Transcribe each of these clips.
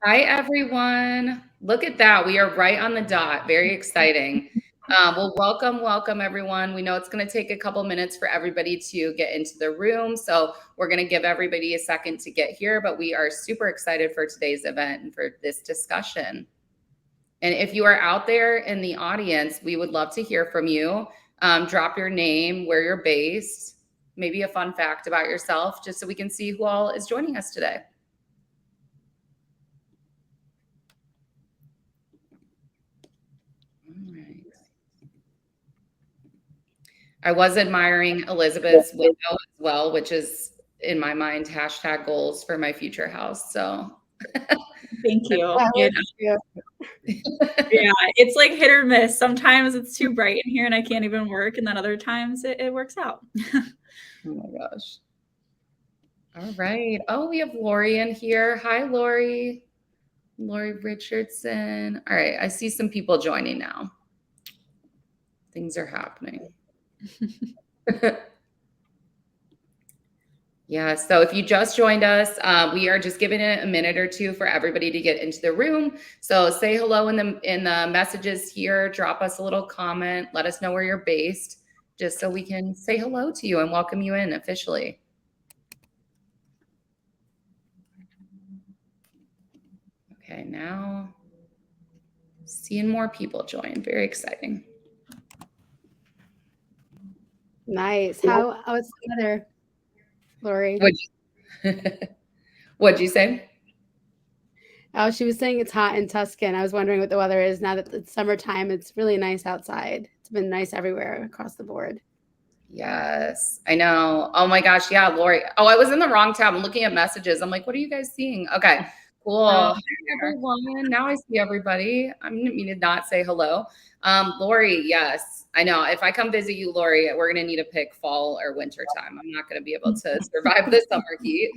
Hi, everyone. Look at that. We are right on the dot. Very exciting. Well, welcome, everyone. We know it's going to take a couple minutes for everybody to get into the room. So we're going to give everybody a second to get here, but we are super excited for today's event and for this discussion. And if you are out there in the audience, we would love to hear from you. Drop your name, where you're based, maybe a fun fact about yourself, just so we can see who all is joining us today. I was admiring Elizabeth's window as well, which is in my mind hashtag goals for my future house. So Thank you. Yeah, Yeah, it's like hit or miss. Sometimes it's too bright in here and I can't even work, and then other times it works out. oh my gosh. All right. Oh, we have Lori in here. Hi, Lori. Lori Richardson. All right. I see some people joining now. Things are happening. Yeah, so if you just joined us, we are just giving it a minute or two for everybody to get into the room. So say hello in the messages here, drop us a little comment, let us know where you're based, just so we can say hello to you and welcome you in officially. Okay, now seeing more people join, very exciting. nice. What's the weather, Lori? What'd you say? Oh, she was saying it's hot in Tuscan. I was wondering what the weather is now that it's summertime. It's really nice outside. It's been nice everywhere across the board. Yes, I know. Oh my gosh, yeah, Lori. Oh, I was in the wrong tab. I'm looking at messages. I'm like, what are you guys seeing? Okay, cool. Hi, everyone. Now I see everybody. I didn't mean to not say hello. Lori, yes, I know. If I come visit you, Lori, we're gonna need to pick fall or winter time. I'm not gonna be able to survive the summer heat.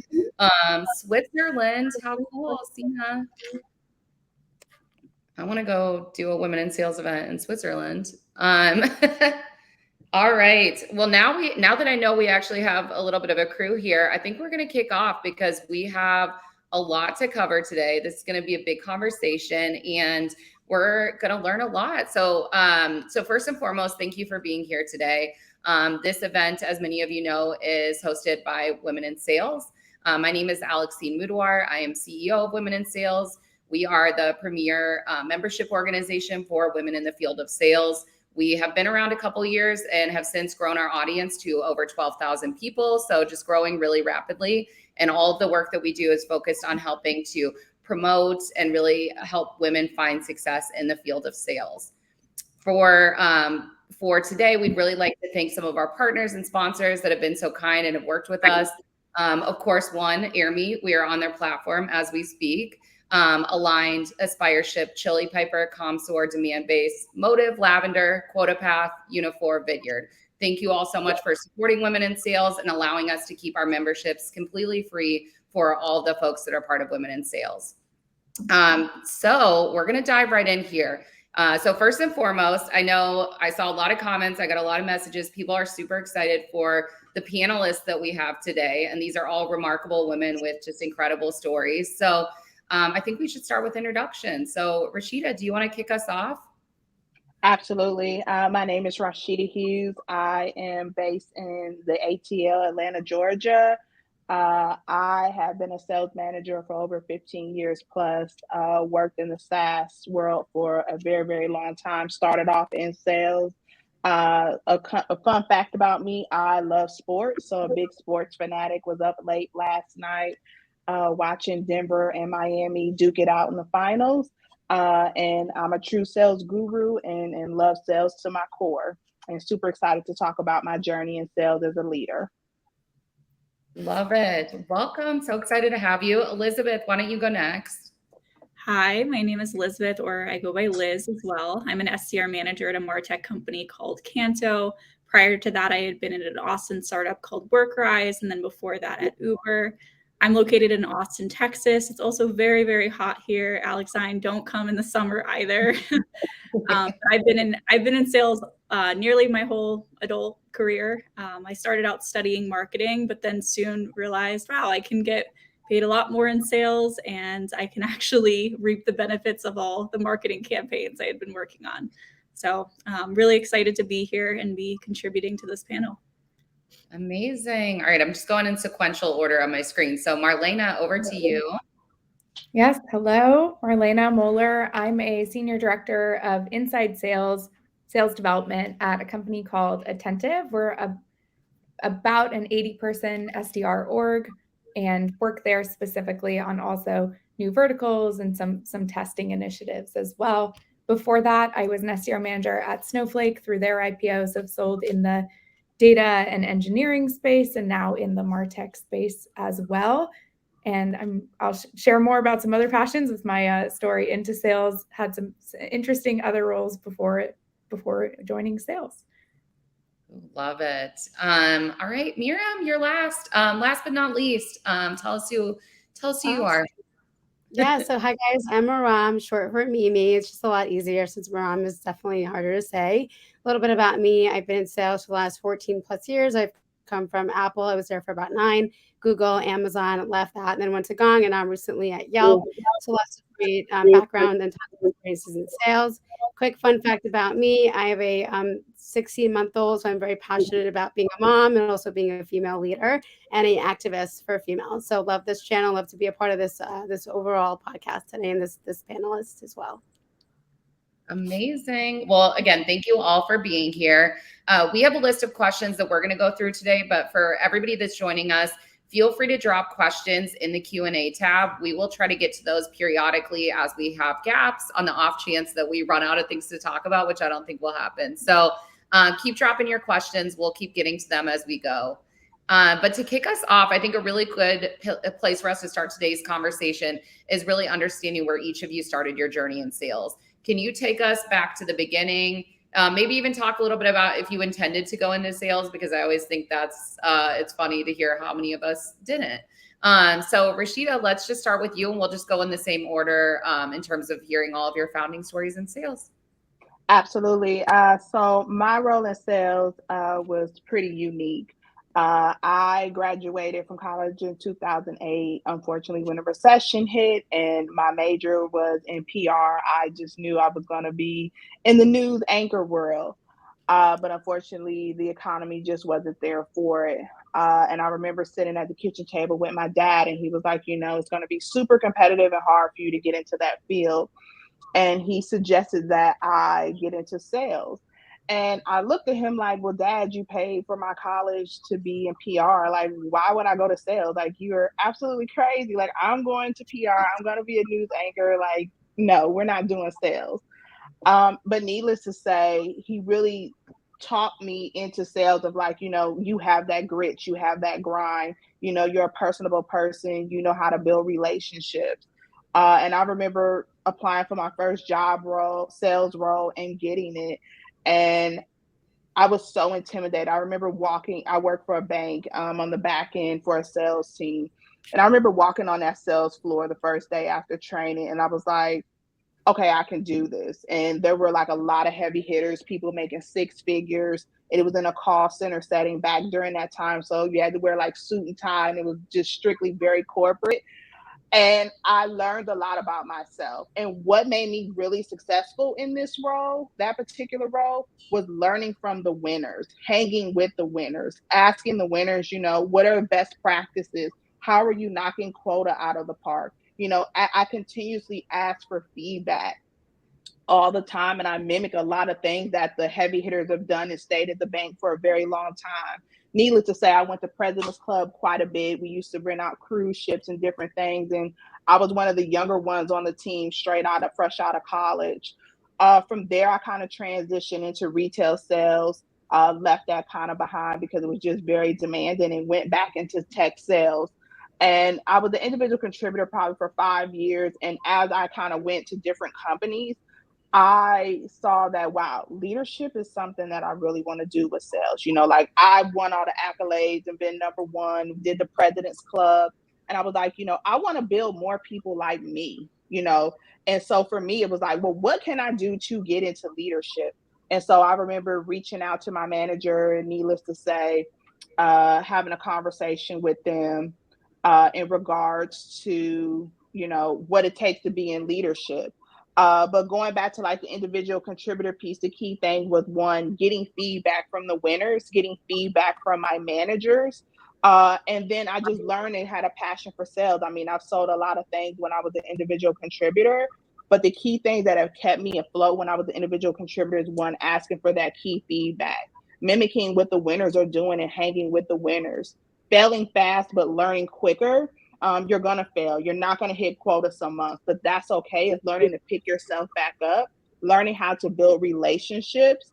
Switzerland, how cool, Sina. I want to go do a women in sales event in Switzerland. All right. Well, now that I know we actually have a little bit of a crew here, I think we're going to kick off because we have a lot to cover today. This is going to be a big conversation and we're going to learn a lot. So, so first and foremost, thank you for being here today. This event, as many of you know, is hosted by Women in Sales. My name is Alexine Mudwar. I am CEO of Women in Sales. We are the premier membership organization for women in the field of sales. We have been around a couple years and have since grown our audience to over 12,000 people. So just growing really rapidly. And all of the work that we do is focused on helping to promote and really help women find success in the field of sales. For today, we'd really like to thank some of our partners and sponsors that have been so kind and have worked with us. Of course, one, AirMe, we are on their platform as we speak. Aligned, Aspireship, Chili Piper, ComSoar, Demand Base, Motive, Lavender, QuotaPath, Unifor, Vidyard. Thank you all so much for supporting Women in Sales and allowing us to keep our memberships completely free for all the folks that are part of Women in Sales. So we're going to dive right in here. So first and foremost, I know I saw a lot of comments. I got a lot of messages. People are super excited for the panelists that we have today. And these are all remarkable women with just incredible stories. So I think we should start with introduction. So Rashida, do you want to kick us off? Absolutely. My name is Rashida Hughes. I am based in the ATL, Atlanta, Georgia. I have been a sales manager for over 15 years plus, worked in the SaaS world for a very, very long time, started off in sales. A fun fact about me, I love sports. So a big sports fanatic, was up late last night watching Denver and Miami duke it out in the finals. And I'm a true sales guru and love sales to my core. And super excited to talk about my journey in sales as a leader. Love it. Welcome. So excited to have you. Elizabeth, why don't you go next? Hi, my name is Elizabeth, or I go by Liz as well. I'm an SDR manager at a MarTech company called Canto. Prior to that, I had been at an Austin startup called WorkRise, and then before that at Uber. I'm located in Austin, Texas. It's also very, very hot here. Alexine, don't come in the summer either. I've been in sales nearly my whole adult career. I started out studying marketing, but then soon realized, wow, I can get paid a lot more in sales, and I can actually reap the benefits of all the marketing campaigns I had been working on. So I'm really excited to be here and be contributing to this panel. Amazing. All right, I'm just going in sequential order on my screen. So Marlena, over to you. Yes, hello, Marlena Moeller. I'm a Senior Director of Inside Sales Development at a company called Attentive. We're about an 80-person SDR org and work there specifically on also new verticals and some testing initiatives as well. Before that, I was an SDR manager at Snowflake through their IPOs. I've sold in the data and engineering space and now in the MarTech space as well. And I'll share more about some other passions with my story into sales. Had some interesting other roles before joining sales. Love it. All right, Miriam, you're last. Last but not least, tell us who you are. Yeah, so hi guys, I'm Maram, short for Mimi. It's just a lot easier since Maram is definitely harder to say. A little bit about me. I've been in sales for the last 14 plus years. I've come from Apple. I was there for about 9, Google, Amazon, left that, and then went to Gong, and I'm recently at Yelp. So lots of great background and tons of experiences in sales. Quick fun fact about me, I have a 16-month-old, so I'm very passionate about being a mom and also being a female leader and an activist for females. So love this channel, love to be a part of this this overall podcast today and this panelist as well. Amazing. Well, again, thank you all for being here. We have a list of questions that we're going to go through today, but for everybody that's joining us, feel free to drop questions in the Q&A tab. We will try to get to those periodically as we have gaps on the off chance that we run out of things to talk about, which I don't think will happen. So keep dropping your questions. We'll keep getting to them as we go. But to kick us off, I think a really good place for us to start today's conversation is really understanding where each of you started your journey in sales. Can you take us back to the beginning? Maybe even talk a little bit about if you intended to go into sales, because I always think that's it's funny to hear how many of us didn't. So Rashida, let's just start with you, and we'll just go in the same order in terms of hearing all of your founding stories in sales. Absolutely. So my role in sales was pretty unique. I graduated from college in 2008, unfortunately, when a recession hit and my major was in PR. I just knew I was going to be in the news anchor world. But unfortunately, the economy just wasn't there for it. And I remember sitting at the kitchen table with my dad, and he was like, it's going to be super competitive and hard for you to get into that field. And he suggested that I get into sales. And I looked at him like, well, Dad, you paid for my college to be in PR. Like, why would I go to sales? Like, you're absolutely crazy. Like, I'm going to PR. I'm going to be a news anchor. Like, no, we're not doing sales. But needless to say, he really taught me into sales of like, you have that grit, you have that grind, you're a personable person, you know how to build relationships. And I remember applying for my first sales role, and getting it. And I was so intimidated. I remember I worked for a bank on the back end for a sales team. And I remember walking on that sales floor the first day after training, and I was like, okay, I can do this. And there were like a lot of heavy hitters, people making 6 figures. And it was in a call center setting back during that time. So you had to wear like suit and tie, and it was just strictly very corporate. And I learned a lot about myself. And what made me really successful in this role, that particular role, was learning from the winners, hanging with the winners, asking the winners, what are best practices? How are you knocking quota out of the park? I continuously ask for feedback all the time, and I mimic a lot of things that the heavy hitters have done and stayed at the bank for a very long time. Needless to say, I went to President's Club quite a bit. We used to rent out cruise ships and different things, and I was one of the younger ones on the team, fresh out of college. From there, I kind of transitioned into retail sales, left that kind of behind because it was just very demanding, and went back into tech sales. And I was an individual contributor probably for 5 years. And as I kind of went to different companies, I saw that, wow, leadership is something that I really want to do with sales. Like I won all the accolades and been number 1, did the President's Club. And I was like, I want to build more people like me, And so for me, it was like, well, what can I do to get into leadership? And so I remember reaching out to my manager, and needless to say, having a conversation with them. in regards to, what it takes to be in leadership. But going back to like the individual contributor piece, the key thing was one, getting feedback from the winners, getting feedback from my managers. And then I just learned and had a passion for sales. I mean, I've sold a lot of things when I was an individual contributor, but the key things that have kept me afloat when I was an individual contributor is one, asking for that key feedback, mimicking what the winners are doing and hanging with the winners, failing fast, but learning quicker. You're going to fail. You're not going to hit quota some months, but that's okay. It's learning to pick yourself back up, learning how to build relationships,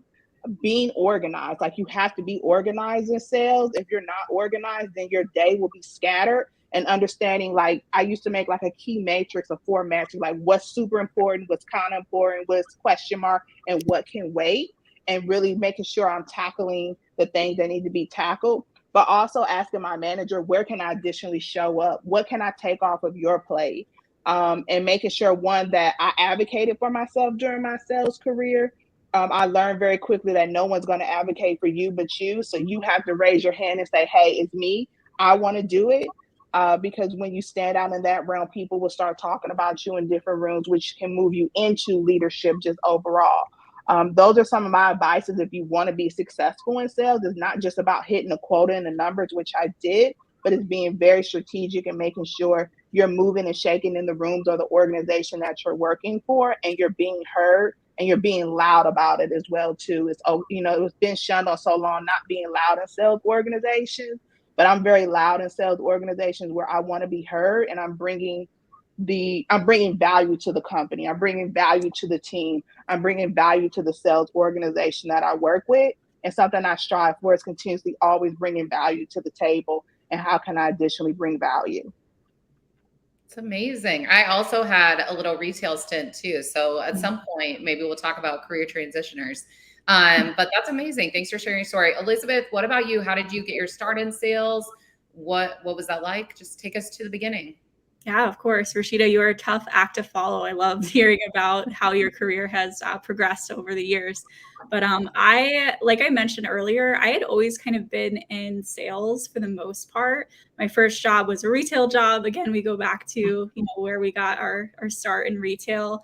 being organized. Like, you have to be organized in sales. If you're not organized, then your day will be scattered. And understanding, like, I used to make like a key matrix, a 4 matrix, like what's super important, what's kind of important, what's question mark, and what can wait, and really making sure I'm tackling the things that need to be tackled. But also asking my manager, where can I additionally show up? What can I take off of your plate? And making sure, one, that I advocated for myself during my sales career. I learned very quickly that no one's going to advocate for you but you. So you have to raise your hand and say, hey, it's me. I want to do it. Because when you stand out in that realm, people will start talking about you in different rooms, which can move you into leadership just overall. Those are some of my advices if you want to be successful in sales. It's not just about hitting a quota and the numbers, which I did, but it's being very strategic and making sure you're moving and shaking in the rooms or the organization that you're working for, and you're being heard and you're being loud about it as well too. It's been shunned on so long not being loud in sales organizations, but I'm very loud in sales organizations where I want to be heard, and I'm bringing value to the company. I'm bringing value to the team. I'm bringing value to the sales organization that I work with. And something I strive for is continuously always bringing value to the table. And how can I additionally bring value? It's amazing. I also had a little retail stint too. So at some point, maybe we'll talk about career transitioners. But that's amazing. Thanks for sharing your story. Elizabeth, what about you? How did you get your start in sales? What was that like? Just take us to the beginning. Yeah, of course. Rashida, you are a tough act to follow. I loved hearing about how your career has progressed over the years. But like I mentioned earlier, I had always kind of been in sales for the most part. My first job was a retail job. Again, we go back to, where we got our start in retail.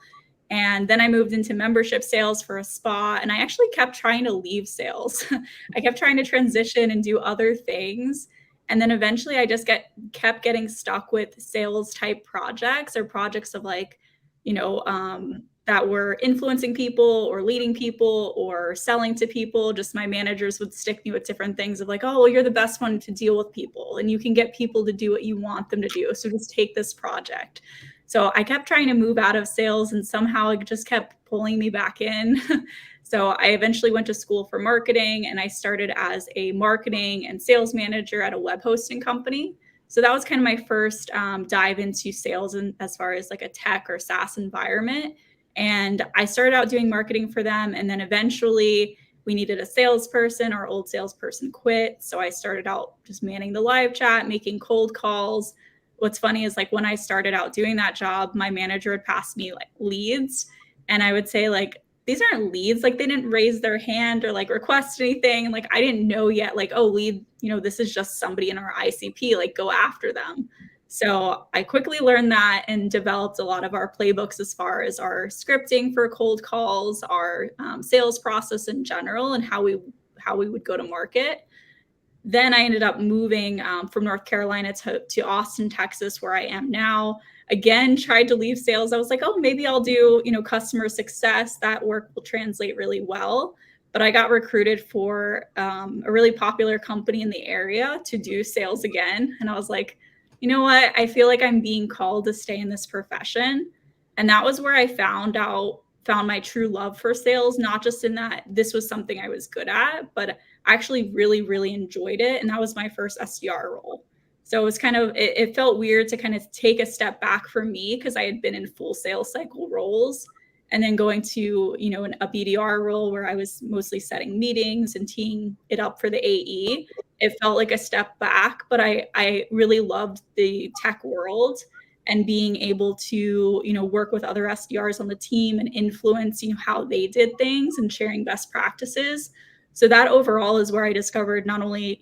And then I moved into membership sales for a spa. And I actually kept trying to leave sales. I kept trying to transition and do other things. And then eventually I just kept getting stuck with sales type projects, or projects of like, that were influencing people or leading people or selling to people. Just my managers would stick me with different things of like, oh, well, you're the best one to deal with people and you can get people to do what you want them to do. So just take this project. So I kept trying to move out of sales, and somehow it just kept pulling me back in. So I eventually went to school for marketing, and I started as a marketing and sales manager at a web hosting company. So that was kind of my first dive into sales, and as far as like a tech or SaaS environment. And I started out doing marketing for them. And then eventually we needed a salesperson. Our old salesperson quit. So I started out just manning the live chat, making cold calls. What's funny is, like, when I started out doing that job, my manager would pass me like leads, and I would say, like, these aren't leads. Like, they didn't raise their hand or like request anything. Like, I didn't know yet, like, oh, lead, this is just somebody in our ICP, like, go after them. So I quickly learned that and developed a lot of our playbooks as far as our scripting for cold calls, our sales process in general, and how we would go to market. Then I ended up moving from North Carolina to Austin, Texas, where I am now. Again, tried to leave sales. I was like, oh, maybe I'll do, customer success. That work will translate really well. But I got recruited for a really popular company in the area to do sales again. And I was like, you know what? I feel like I'm being called to stay in this profession. And that was where I found my true love for sales, not just in that this was something I was good at, but I actually really, really enjoyed it. And that was my first SDR role. So it was it felt weird to kind of take a step back for me, because I had been in full sales cycle roles, and then going to, a BDR role where I was mostly setting meetings and teeing it up for the AE. It felt like a step back, but I really loved the tech world and being able to, work with other SDRs on the team and influence, how they did things and sharing best practices. So that overall is where I discovered not only,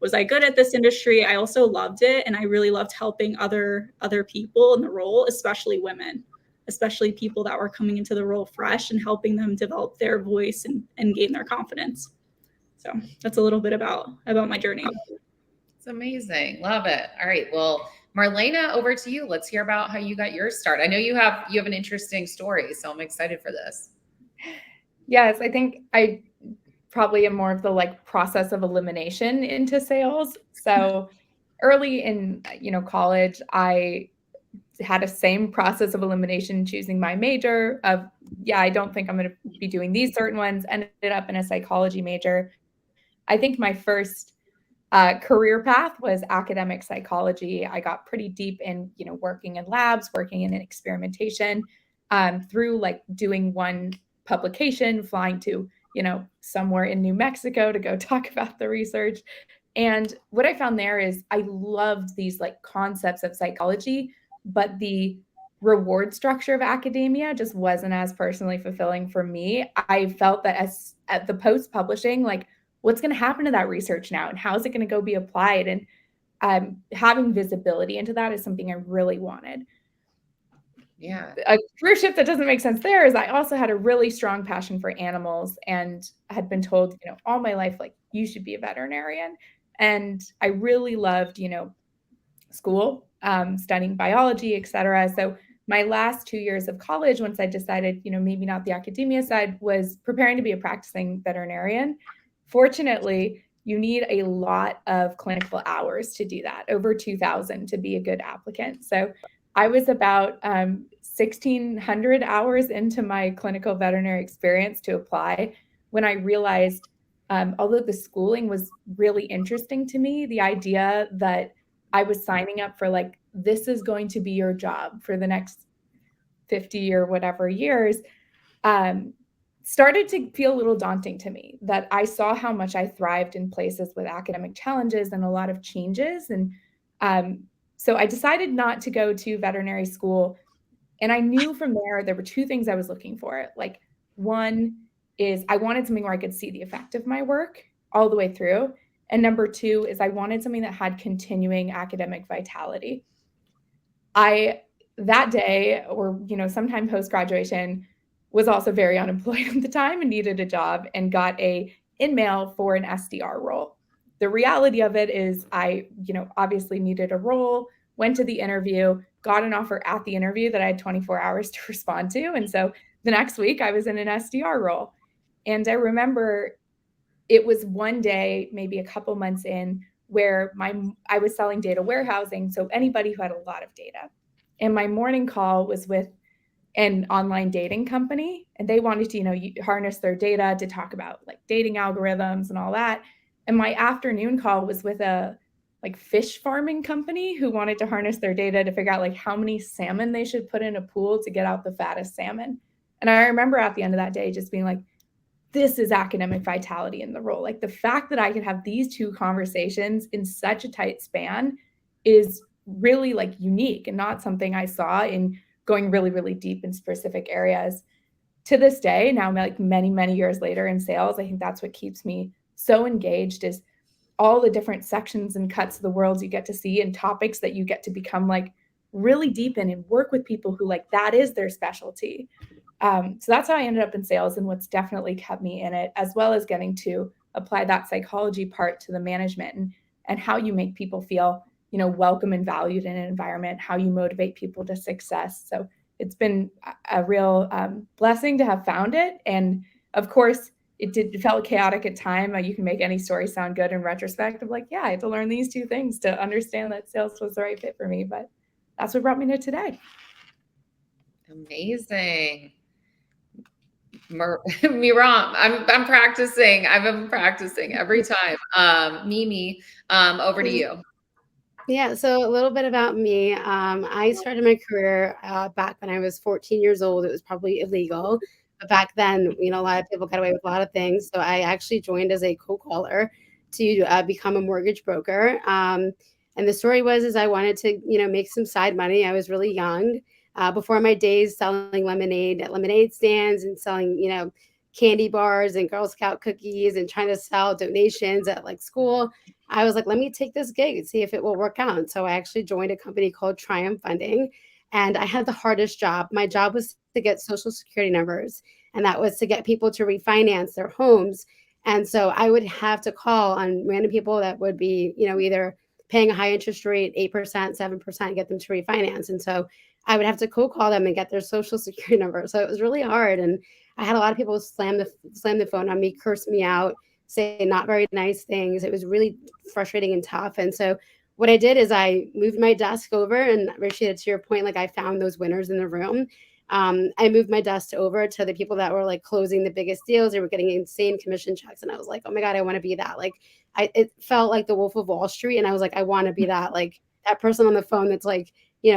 was I good at this industry? I also loved it, and I really loved helping other people in the role, especially women, especially people that were coming into the role fresh, and helping them develop their voice and gain their confidence. So that's a little bit about my journey. It's amazing. Love it. All right. Well, Marlena, over to you. Let's hear about how you got your start. I know you have an interesting story, so I'm excited for this. Yes, I think I probably am more of the like process of elimination into sales. So early in, college, I had a same process of elimination, choosing my major of, I don't think I'm going to be doing these certain ones, ended up in a psychology major. I think my first career path was academic psychology. I got pretty deep in, working in labs, working in experimentation, through like doing one publication, flying to, somewhere in New Mexico to go talk about the research. And what I found there is I loved these like concepts of psychology, but the reward structure of academia just wasn't as personally fulfilling for me. I felt that as at the post publishing, like, what's going to happen to that research now, and how is it going to go be applied? And having visibility into that is something I really wanted. Yeah. A career shift that doesn't make sense there is I also had a really strong passion for animals, and had been told, all my life, like, you should be a veterinarian. And I really loved, school, studying biology, et cetera. So my last 2 years of college, once I decided, maybe not the academia side, was preparing to be a practicing veterinarian. Fortunately, you need a lot of clinical hours to do that, over 2,000 to be a good applicant. So I was about 1,600 hours into my clinical veterinary experience to apply when I realized, although the schooling was really interesting to me, the idea that I was signing up for, like, this is going to be your job for the next 50 or whatever years, started to feel a little daunting to me. That I saw how much I thrived in places with academic challenges and a lot of changes. And so I decided not to go to veterinary school. And I knew from there were two things I was looking for. Like, one is I wanted something where I could see the effect of my work all the way through. And number two is I wanted something that had continuing academic vitality. That day, or, sometime post-graduation, was also very unemployed at the time and needed a job, and got a in-mail for an SDR role. The reality of it is I, obviously needed a role, went to the interview, got an offer at the interview that I had 24 hours to respond to. And so the next week I was in an SDR role. And I remember it was one day, maybe a couple months in, where I was selling data warehousing. So anybody who had a lot of data. And my morning call was with an online dating company, and they wanted to, harness their data to talk about like dating algorithms and all that. And my afternoon call was with a like fish farming company who wanted to harness their data to figure out like how many salmon they should put in a pool to get out the fattest salmon. And I remember at the end of that day just being like, this is academic vitality in the role. Like, the fact that I could have these two conversations in such a tight span is really like unique, and not something I saw in going really, really deep in specific areas. To this day, now like many, many years later in sales, I think that's what keeps me so engaged, is all the different sections and cuts of the world you get to see, and topics that you get to become like really deep in and work with people who like that is their specialty. So that's how I ended up in sales, and what's definitely kept me in it, as well as getting to apply that psychology part to the management, and how you make people feel, welcome and valued in an environment, how you motivate people to success. So it's been a real blessing to have found it. And of course, it felt chaotic at time. You can make any story sound good in retrospect of like, yeah, I had to learn these two things to understand that sales was the right fit for me. But that's what brought me to today. Amazing. Miram, I'm practicing. I've been practicing every time. Mimi, over to you. Yeah, so a little bit about me. I started my career back when I was 14 years old. It was probably illegal, but back then, a lot of people got away with a lot of things. So I actually joined as a cold caller to become a mortgage broker. And the story is I wanted to, make some side money. I was really young. Before my days selling lemonade at lemonade stands and selling, candy bars and Girl Scout cookies and trying to sell donations at like school. I was like, let me take this gig and see if it will work out. And so I actually joined a company called Triumph Funding. And I had the hardest job. My job was to get social security numbers, and that was to get people to refinance their homes. And so I would have to call on random people that would be, either paying a high interest rate, 8%, 7%, get them to refinance. And so I would have to cold call them and get their social security number. So it was really hard. And I had a lot of people slam the phone on me, curse me out, say not very nice things. It was really frustrating and tough. And so what I did is I moved my desk over, and Rashida, to your point, like I found those winners in the room. I moved my desk over to the people that were like closing the biggest deals. They were getting insane commission checks. And I was like, oh my God, I want to be that. Like it felt like the Wolf of Wall Street. And I was like, I want to be that, like that person on the phone that's like,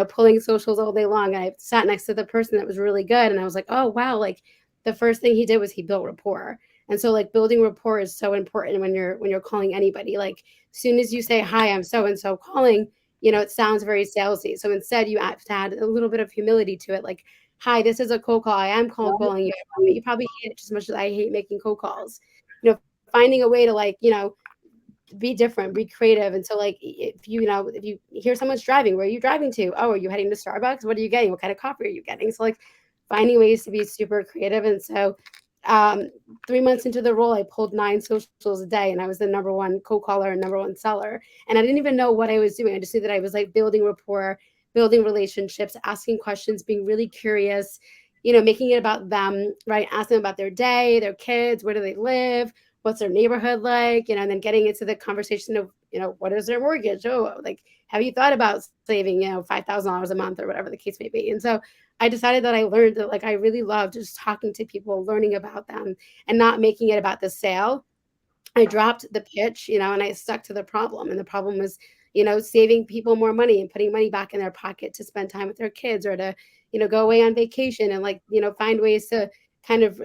pulling socials all day long. And I sat next to the person that was really good. And I was like, oh, wow. Like the first thing he did was he built rapport. And so like building rapport is so important when you're calling anybody. Like as soon as you say, hi, I'm so-and-so calling, it sounds very salesy. So instead you have to add a little bit of humility to it. Like, hi, this is a cold call. I am calling you. You probably hate it just as much as I hate making cold calls. Finding a way to like, be different, be creative. And so like, if you hear someone's driving, where are you driving to? Oh, are you heading to Starbucks? What are you getting? What kind of coffee are you getting? So like finding ways to be super creative. And so 3 months into the role, I pulled 9 socials a day, and I was the number one cold caller and number one seller. And I didn't even know what I was doing. I just knew that I was like building rapport, building relationships, asking questions, being really curious, making it about them, right? Asking them about their day, their kids, where do they live? What's their neighborhood like? And then getting into the conversation of, what is their mortgage? Oh, like, have you thought about saving, $5,000 a month or whatever the case may be? And so I decided that I learned that like I really loved just talking to people, learning about them, and not making it about the sale. I dropped the pitch, and I stuck to the problem. And the problem was, saving people more money and putting money back in their pocket to spend time with their kids, or to, go away on vacation and like, find ways to kind of,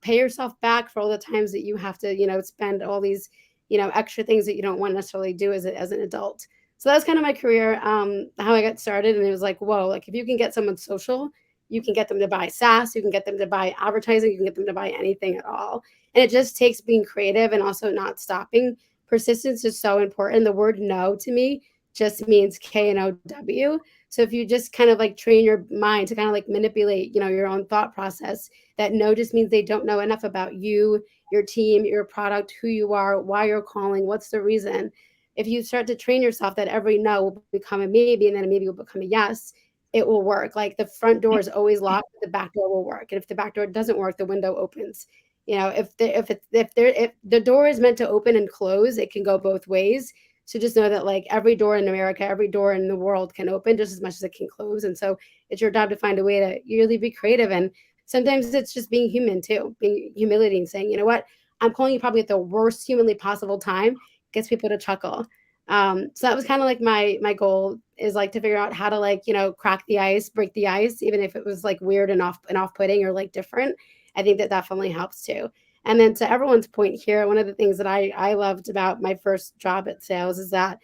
pay yourself back for all the times that you have to, spend all these, extra things that you don't want to necessarily do as an adult. So that's kind of my career, how I got started. And it was like, whoa, like if you can get someone social, you can get them to buy SaaS, you can get them to buy advertising, you can get them to buy anything at all. And it just takes being creative and also not stopping. Persistence is so important. The word no to me just means KNOW. So if you just kind of like train your mind to kind of like manipulate, your own thought process, that no just means they don't know enough about you, your team, your product, who you are, why you're calling, what's the reason. If you start to train yourself that every no will become a maybe, and then a maybe will become a yes, it will work. Like the front door is always locked, but the back door will work. And if the back door doesn't work, the window opens. If the door is meant to open and close, it can go both ways. So just know that like every door in America, every door in the world can open just as much as it can close. And so it's your job to find a way to really be creative. And sometimes it's just being human too, being humility and saying, you know what, I'm calling you probably at the worst humanly possible time, gets people to chuckle. So that was kind of like my goal, is like to figure out how to like, crack the ice, break the ice, even if it was like weird and off-putting or like different. I think that definitely helps too. And then to everyone's point here, one of the things that I loved about my first job at sales is that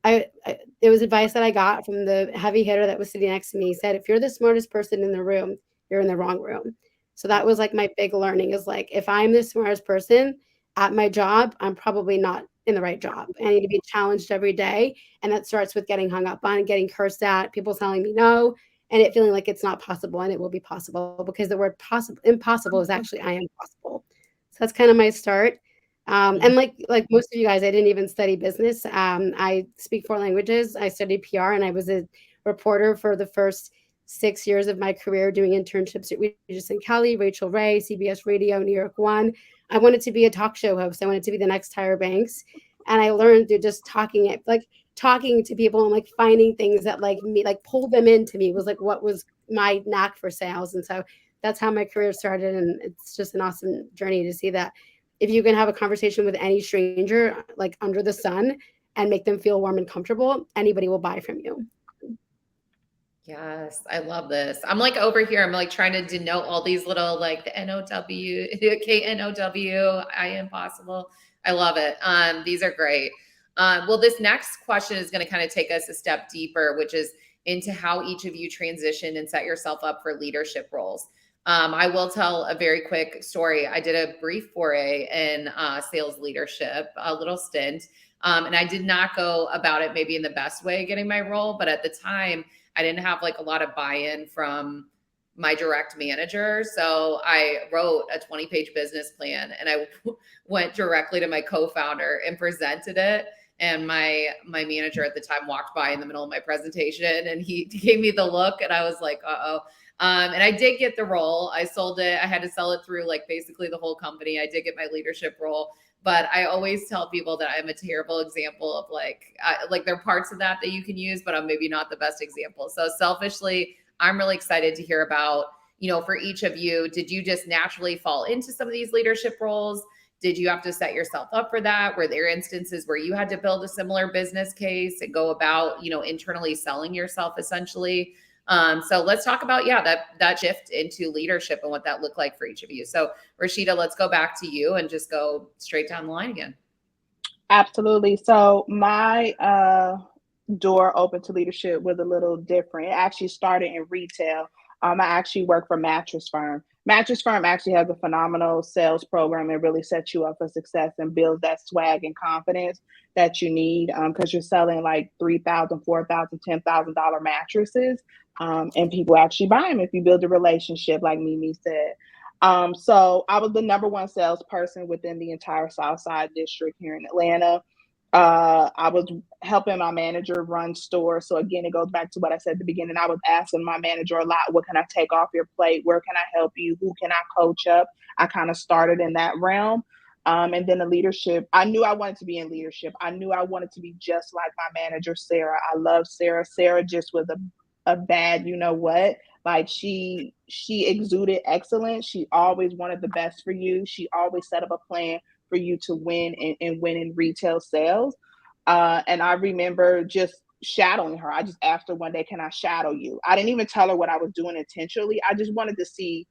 it was advice that I got from the heavy hitter that was sitting next to me. He said, if you're the smartest person in the room, you're in the wrong room. So that was like my big learning, is like, if I'm the smartest person at my job, I'm probably not in the right job. I need to be challenged every day. And that starts with getting hung up on, getting cursed at, people telling me no, and it feeling like it's not possible. And it will be possible, because the word impossible is actually I am possible. So that's kind of my start. And like most of you guys, I didn't even study business. I speak 4 languages. I studied PR, and I was a reporter for the first 6 years of my career, doing internships at Regis and Kelly, Rachel Ray, CBS Radio, New York One. I wanted to be a talk show host. I wanted to be the next Tyra Banks. And I learned through just talking to people and like finding things that like me, like pulled them into me, was like what was my knack for sales. And so that's how my career started. And it's just an awesome journey to see that if you can have a conversation with any stranger, like under the sun, and make them feel warm and comfortable, anybody will buy from you. Yes, I love this. I'm like over here, I'm like trying to denote all these little like the NOW, KNOW, I am possible. I love it. These are great. Well, this next question is going to kind of take us a step deeper, which is into how each of you transition and set yourself up for leadership roles. I will tell a very quick story. I did a brief foray in sales leadership, a little stint, and I did not go about it maybe in the best way getting my role. But at the time, I didn't have like a lot of buy-in from my direct manager. So I wrote a 20-page business plan and I went directly to my co-founder and presented it. And my manager at the time walked by in the middle of my presentation and he gave me the look and I was like, uh-oh. And I did get the role. I sold it. I had to sell it through like basically the whole company. I did get my leadership role, but I always tell people that I'm a terrible example of like there are parts of that you can use, but I'm maybe not the best example. So selfishly, I'm really excited to hear about, for each of you, did you just naturally fall into some of these leadership roles? Did you have to set yourself up for that? Were there instances where you had to build a similar business case and go about, internally selling yourself essentially? So let's talk about, that shift into leadership and what that looked like for each of you. So Rashida, let's go back to you and just go straight down the line again. Absolutely. So my door open to leadership was a little different. It actually started in retail. I actually work for Mattress Firm. Mattress Firm actually has a phenomenal sales program and really sets you up for success and builds that swag and confidence that you need because you're selling like $3,000, $4,000, $10,000 mattresses. And people actually buy them if you build a relationship, like Mimi said. So I was the number one salesperson within the entire Southside district here in Atlanta. I was helping my manager run stores. So again, it goes back to what I said at the beginning. I was asking my manager a lot, what can I take off your plate? Where can I help you? Who can I coach up? I kind of started in that realm. And then the leadership, I knew I wanted to be in leadership. I knew I wanted to be just like my manager, Sarah. I love Sarah. Sarah just was a bad, like she exuded excellence. She always wanted the best for you. She always set up a plan for you to win and win in retail sales. And I remember just shadowing her. I just asked her one day, can I shadow you? I didn't even tell her what I was doing intentionally. I just wanted to see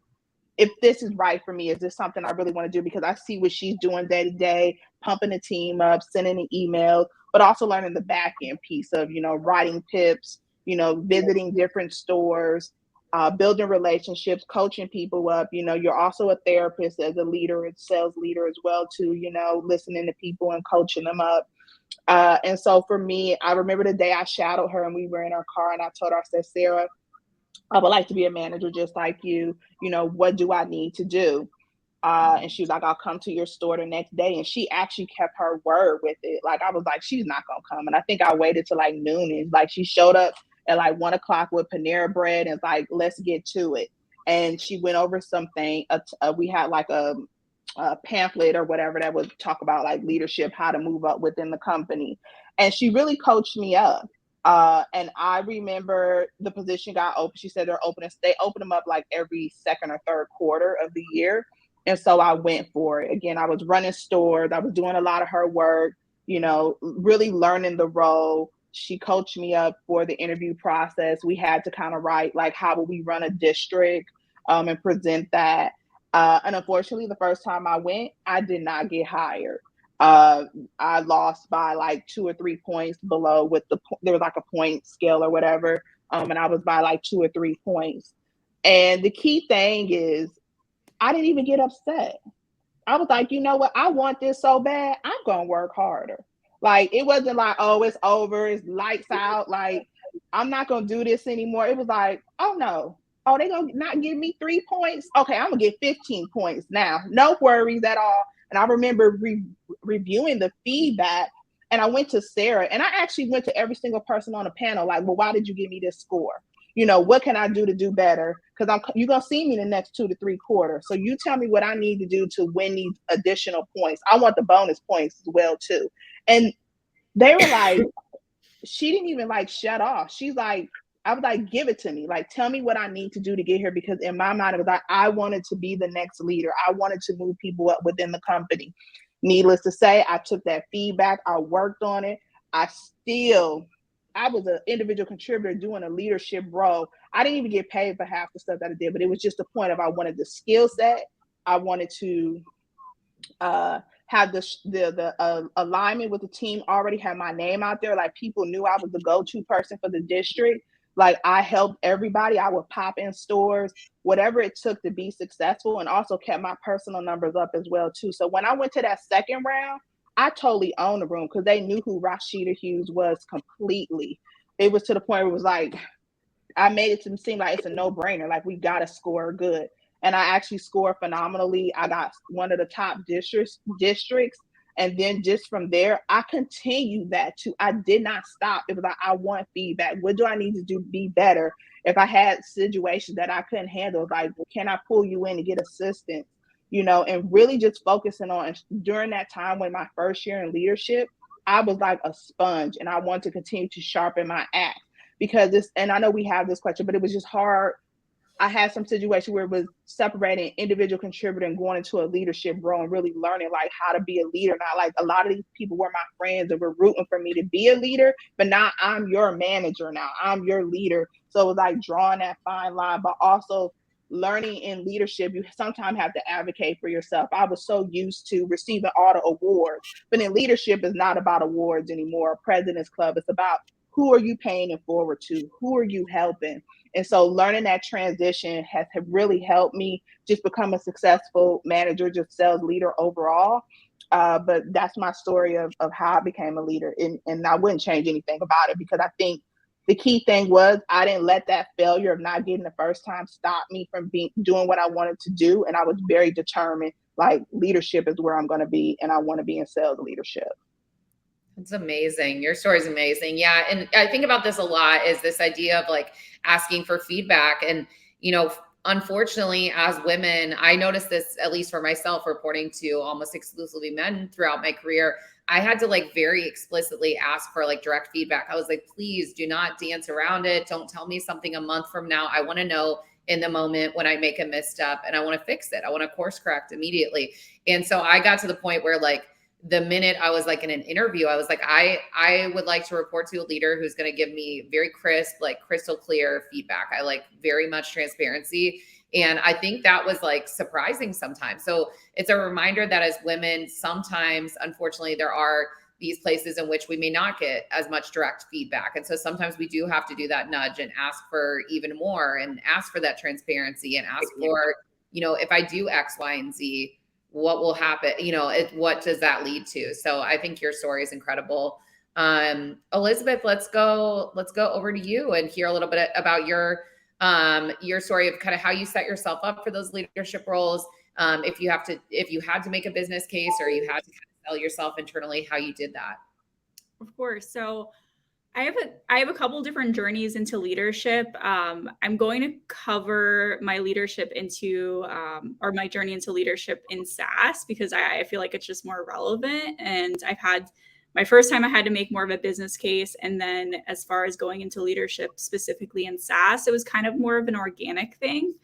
if this is right for me. Is this something I really want to do? Because I see what she's doing day to day, pumping the team up, sending an email, but also learning the back end piece of, writing tips, visiting different stores, building relationships, coaching people up. You're also a therapist as a leader, a sales leader as well too, listening to people and coaching them up. And so for me, I remember the day I shadowed her and we were in our car and I told her, I said, Sarah, I would like to be a manager just like you. What do I need to do? And she was like, I'll come to your store the next day. And she actually kept her word with it. Like, I was like, she's not going to come. And I think I waited till like noon. And like, she showed up at like 1 o'clock with Panera bread and like, let's get to it. And she went over something. We had like a pamphlet or whatever that would talk about like leadership, how to move up within the company. And she really coached me up. And I remember the position got open. She said they open them up like every second or third quarter of the year. And so I went for it. Again, I was running stores. I was doing a lot of her work, really learning the role. She coached me up for the interview process. We had to kind of write, like, how would we run a district and present that. And unfortunately, the first time I went, I did not get hired. I lost by like 2 or 3 points below there was like a point scale or whatever. And I was by like 2 or 3 points. And the key thing is, I didn't even get upset. I was like, you know what? I want this so bad. I'm going to work harder. Like, it wasn't like, oh, it's over. It's lights out. Like, I'm not going to do this anymore. It was like, oh, no. Oh, they going to not give me 3 points? Okay, I'm going to get 15 points now. No worries at all. And I remember reviewing the feedback. And I went to Sarah. And I actually went to every single person on the panel. Like, well, why did you give me this score? What can I do to do better? Because you're going to see me the next 2 to 3 quarters. So you tell me what I need to do to win these additional points. I want the bonus points as well, too. And they were like, she didn't even like shut off. She's like, I was like, give it to me. Like, tell me what I need to do to get here. Because in my mind, it was like, I wanted to be the next leader. I wanted to move people up within the company. Needless to say, I took that feedback. I worked on it. I was an individual contributor doing a leadership role. I didn't even get paid for half the stuff that I did, but it was just the point of I wanted the skill set. I wanted to have the alignment with the team, already had my name out there. Like, people knew I was the go-to person for the district. Like, I helped everybody. I would pop in stores, whatever it took to be successful, and also kept my personal numbers up as well too. So when I went to that second round, I totally owned the room because they knew who Rashida Hughes was completely. It was to the point where it was like, I made it to seem like it's a no-brainer. Like, we got to score good. And I actually scored phenomenally. I got one of the top districts. And then just from there, I continued that too. I did not stop. It was like, I want feedback. What do I need to do to be better? If I had situations that I couldn't handle, like, can I pull you in to get assistance? And really just focusing on, during that time when my first year in leadership, I was like a sponge, and I wanted to continue to sharpen my act because and I know we have this question, but it was just hard. I had some situation where it was separating individual contributor and going into a leadership role and really learning like how to be a leader. Now, like, a lot of these people were my friends and were rooting for me to be a leader, but now I'm your manager. Now I'm your leader. So it was like drawing that fine line, but also learning in leadership, you sometimes have to advocate for yourself. I was so used to receiving all the awards, but in leadership, is not about awards anymore. President's Club, it's about who are you paying it forward to? Who are you helping? And so learning that transition has really helped me just become a successful manager, just sales leader overall. But that's my story of how I became a leader. And I wouldn't change anything about it, because I think the key thing was I didn't let that failure of not getting the first time stop me from doing what I wanted to do. And I was very determined, like, leadership is where I'm going to be, and I want to be in sales leadership. It's amazing. Your story is amazing. Yeah. And I think about this a lot, is this idea of like asking for feedback. And, unfortunately, as women, I noticed this, at least for myself, reporting to almost exclusively men throughout my career. I had to like very explicitly ask for like direct feedback. I was like, please do not dance around it. Don't tell me something a month from now. I want to know in the moment when I make a misstep, and I want to fix it. I want to course correct immediately. And so I got to the point where, like, the minute I was like in an interview, I was like, I would like to report to a leader who's going to give me very crisp, like crystal clear feedback. I like very much transparency. And I think that was like surprising sometimes. So it's a reminder that as women, sometimes, unfortunately, there are these places in which we may not get as much direct feedback. And so sometimes we do have to do that nudge and ask for even more, and ask for that transparency, and ask for, if I do X, Y, and Z, what will happen? What does that lead to? So I think your story is incredible. Elizabeth, let's go over to you and hear a little bit about your story of kind of how you set yourself up for those leadership roles. If you had to make a business case, or you had to kind of sell yourself internally, how you did that. Of course. So I have a couple different journeys into leadership. I'm going to cover my leadership or my journey into leadership in SaaS, because I feel like it's just more relevant. And I've had my first time I had to make more of a business case. And then as far as going into leadership specifically in SaaS, it was kind of more of an organic thing.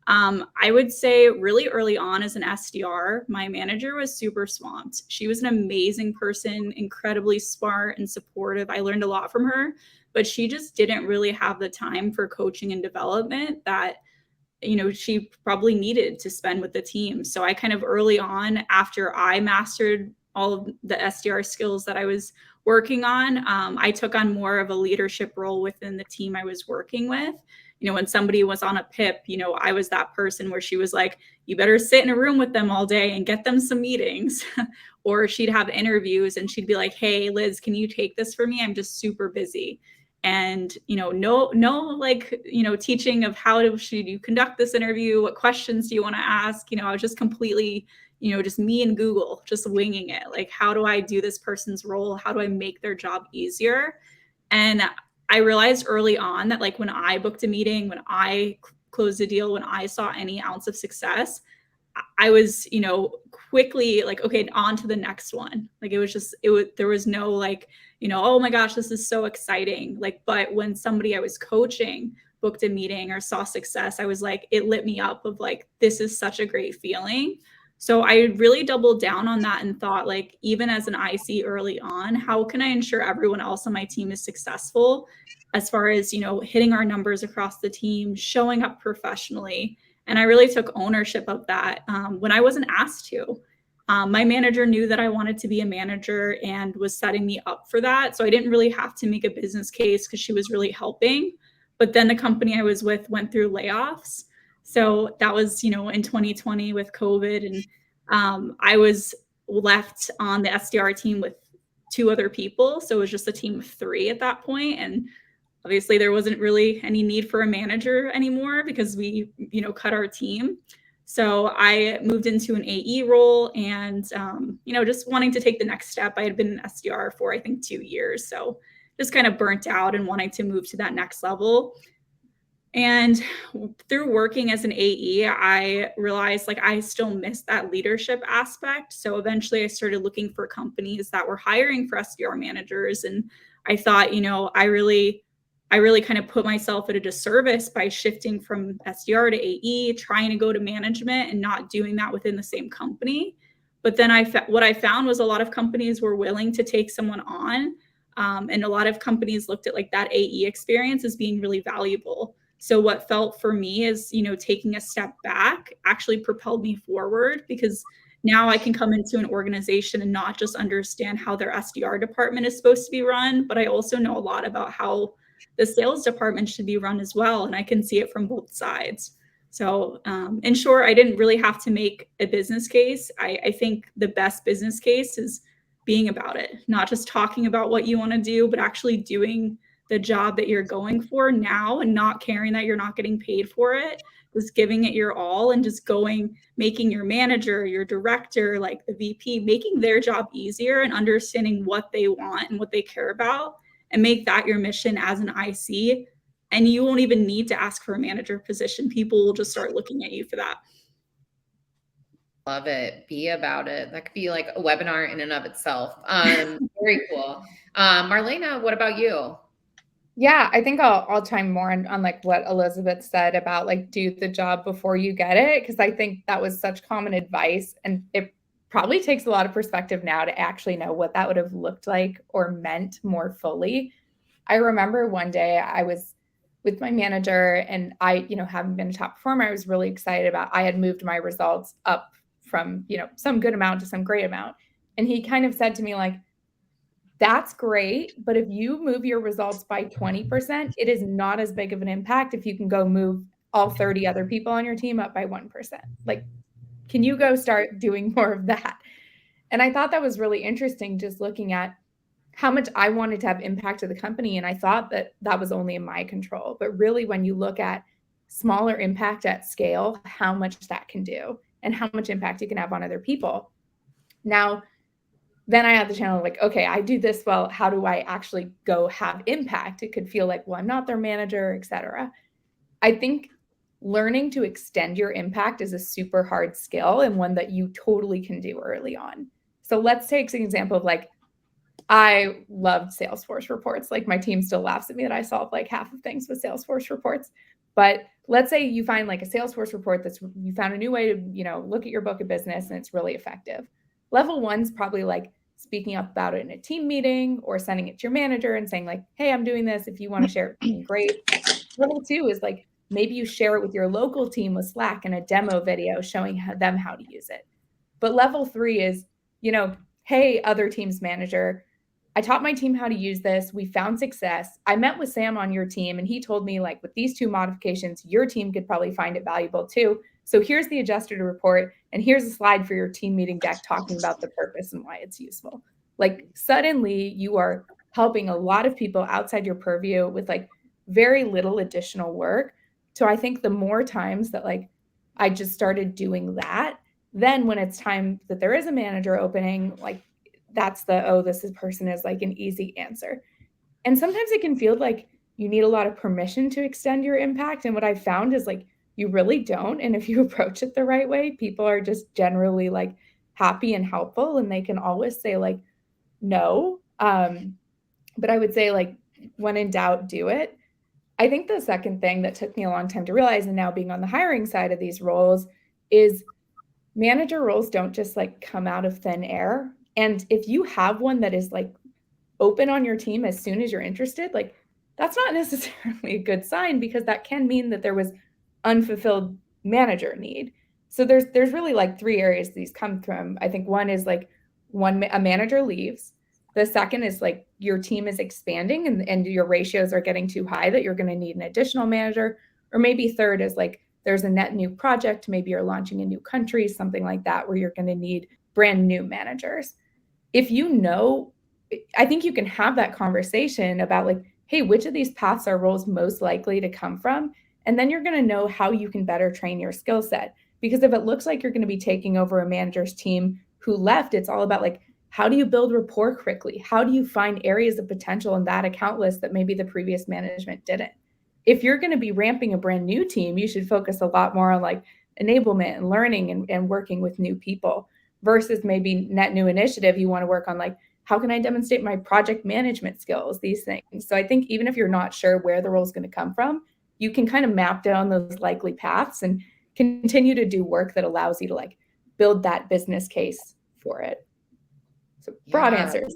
I would say really early on as an SDR, my manager was super swamped. She was an amazing person, incredibly smart and supportive. I learned a lot from her, but she just didn't really have the time for coaching and development that, she probably needed to spend with the team. So I kind of early on, after I mastered all of the SDR skills that I was working on, I took on more of a leadership role within the team I was working with. When somebody was on a PIP, I was that person where she was like, you better sit in a room with them all day and get them some meetings. Or she'd have interviews and she'd be like, hey, Liz, can you take this for me? I'm just super busy. And, no, like, teaching of should you conduct this interview? What questions do you want to ask? I was just completely, just me and Google, just winging it. Like, how do I do this person's role? How do I make their job easier? And I realized early on that, like, when I booked a meeting, when I closed a deal, when I saw any ounce of success, I was, quickly like, okay, on to the next one. Like, there was no like, oh my gosh, this is so exciting. Like, but when somebody I was coaching booked a meeting or saw success, I was like, it lit me up of like, this is such a great feeling. So I really doubled down on that and thought, like, even as an IC early on, how can I ensure everyone else on my team is successful as far as, hitting our numbers across the team, showing up professionally. And I really took ownership of that when I wasn't asked to. My manager knew that I wanted to be a manager and was setting me up for that. So I didn't really have to make a business case because she was really helping. But then the company I was with went through layoffs. So that was, in 2020 with COVID. And I was left on the SDR team with 2 other people. So it was just a team of 3 at that point. And obviously there wasn't really any need for a manager anymore because we, cut our team. So I moved into an AE role and, just wanting to take the next step. I had been an SDR for, I think, 2 years. So just kind of burnt out and wanting to move to that next level. And through working as an AE, I realized I still missed that leadership aspect. So eventually I started looking for companies that were hiring for SDR managers. And I thought, I really kind of put myself at a disservice by shifting from SDR to AE, trying to go to management and not doing that within the same company. But then what I found was a lot of companies were willing to take someone on. And a lot of companies looked at that AE experience as being really valuable. So what felt for me is, taking a step back actually propelled me forward, because now I can come into an organization and not just understand how their SDR department is supposed to be run, but I also know a lot about how the sales department should be run as well. And I can see it from both sides. So in short, I didn't really have to make a business case. I think the best business case is being about it, not just talking about what you want to do, but actually doing the job that you're going for now and not caring that you're not getting paid for it, just giving it your all and just making your manager, your director, the VP, making their job easier and understanding what they want and what they care about, and make that your mission as an IC. And you won't even need to ask for a manager position. People will just start looking at you for that. Love it. Be about it. That could be a webinar in and of itself. Very cool. Marlena, what about you? Yeah, I think I'll chime more on what Elizabeth said about do the job before you get it, because I think that was such common advice, and it probably takes a lot of perspective now to actually know what that would have looked like or meant more fully. I remember one day I was with my manager and I, having been a top performer, I was really excited about, I had moved my results up from, some good amount to some great amount. And he kind of said to me that's great, but if you move your results by 20%, it is not as big of an impact if you can go move all 30 other people on your team up by 1%. Can you go start doing more of that? And I thought that was really interesting, just looking at how much I wanted to have impact to the company. And I thought that was only in my control. But really, when you look at smaller impact at scale, how much that can do and how much impact you can have on other people. Now, then I had the channel okay, I do this well. How do I actually go have impact? It could feel well, I'm not their manager, etc. I think learning to extend your impact is a super hard skill and one that you totally can do early on. So let's take an example of I loved Salesforce reports. My team still laughs at me that I solved half of things with Salesforce reports. But let's say you find a Salesforce report you found a new way to, look at your book of business and it's really effective. Level 1's probably speaking up about it in a team meeting or sending it to your manager and saying hey, I'm doing this. If you want to share it, great. Level 2 is maybe you share it with your local team with Slack in a demo video showing them how to use it. But level 3 is, hey, other team's manager, I taught my team how to use this. We found success. I met with Sam on your team and he told me with these 2 modifications, your team could probably find it valuable too. So here's the adjusted report and here's a slide for your team meeting deck talking about the purpose and why it's useful. Suddenly you are helping a lot of people outside your purview with very little additional work. So I think the more times that I just started doing that, then when it's time that there is a manager opening, that's this person is an easy answer. And sometimes it can feel you need a lot of permission to extend your impact. And what I've found is you really don't. And if you approach it the right way, people are just generally happy and helpful, and they can always say no. But I would say when in doubt, do it. I think the second thing that took me a long time to realize, and now being on the hiring side of these roles, is manager roles don't just come out of thin air. And if you have one that is open on your team as soon as you're interested, that's not necessarily a good sign, because that can mean that there was unfulfilled manager need. So there's really 3 areas these come from. I think one is a manager leaves. The second is like your team is expanding and your ratios are getting too high that you're going to need an additional manager. Or maybe third is like there's a net new project, maybe you're launching a new country, something like that, where you're going to need brand new managers. If you know, I think you can have that conversation about like, hey, which of these paths are roles most likely to come from? And then you're going to know how you can better train your skill set. Because if it looks like you're going to be taking over a manager's team who left, it's all about like, how do you build rapport quickly? How do you find areas of potential in that account list that maybe the previous management didn't? If you're going to be ramping a brand new team, you should focus a lot more on like enablement and learning and working with new people versus maybe net new initiative. You want to work on like, how can I demonstrate my project management skills, these things. So I think even if you're not sure where the role is going to come from, you can kind of map down those likely paths and continue to do work that allows you to like build that business case for it. So broad answers.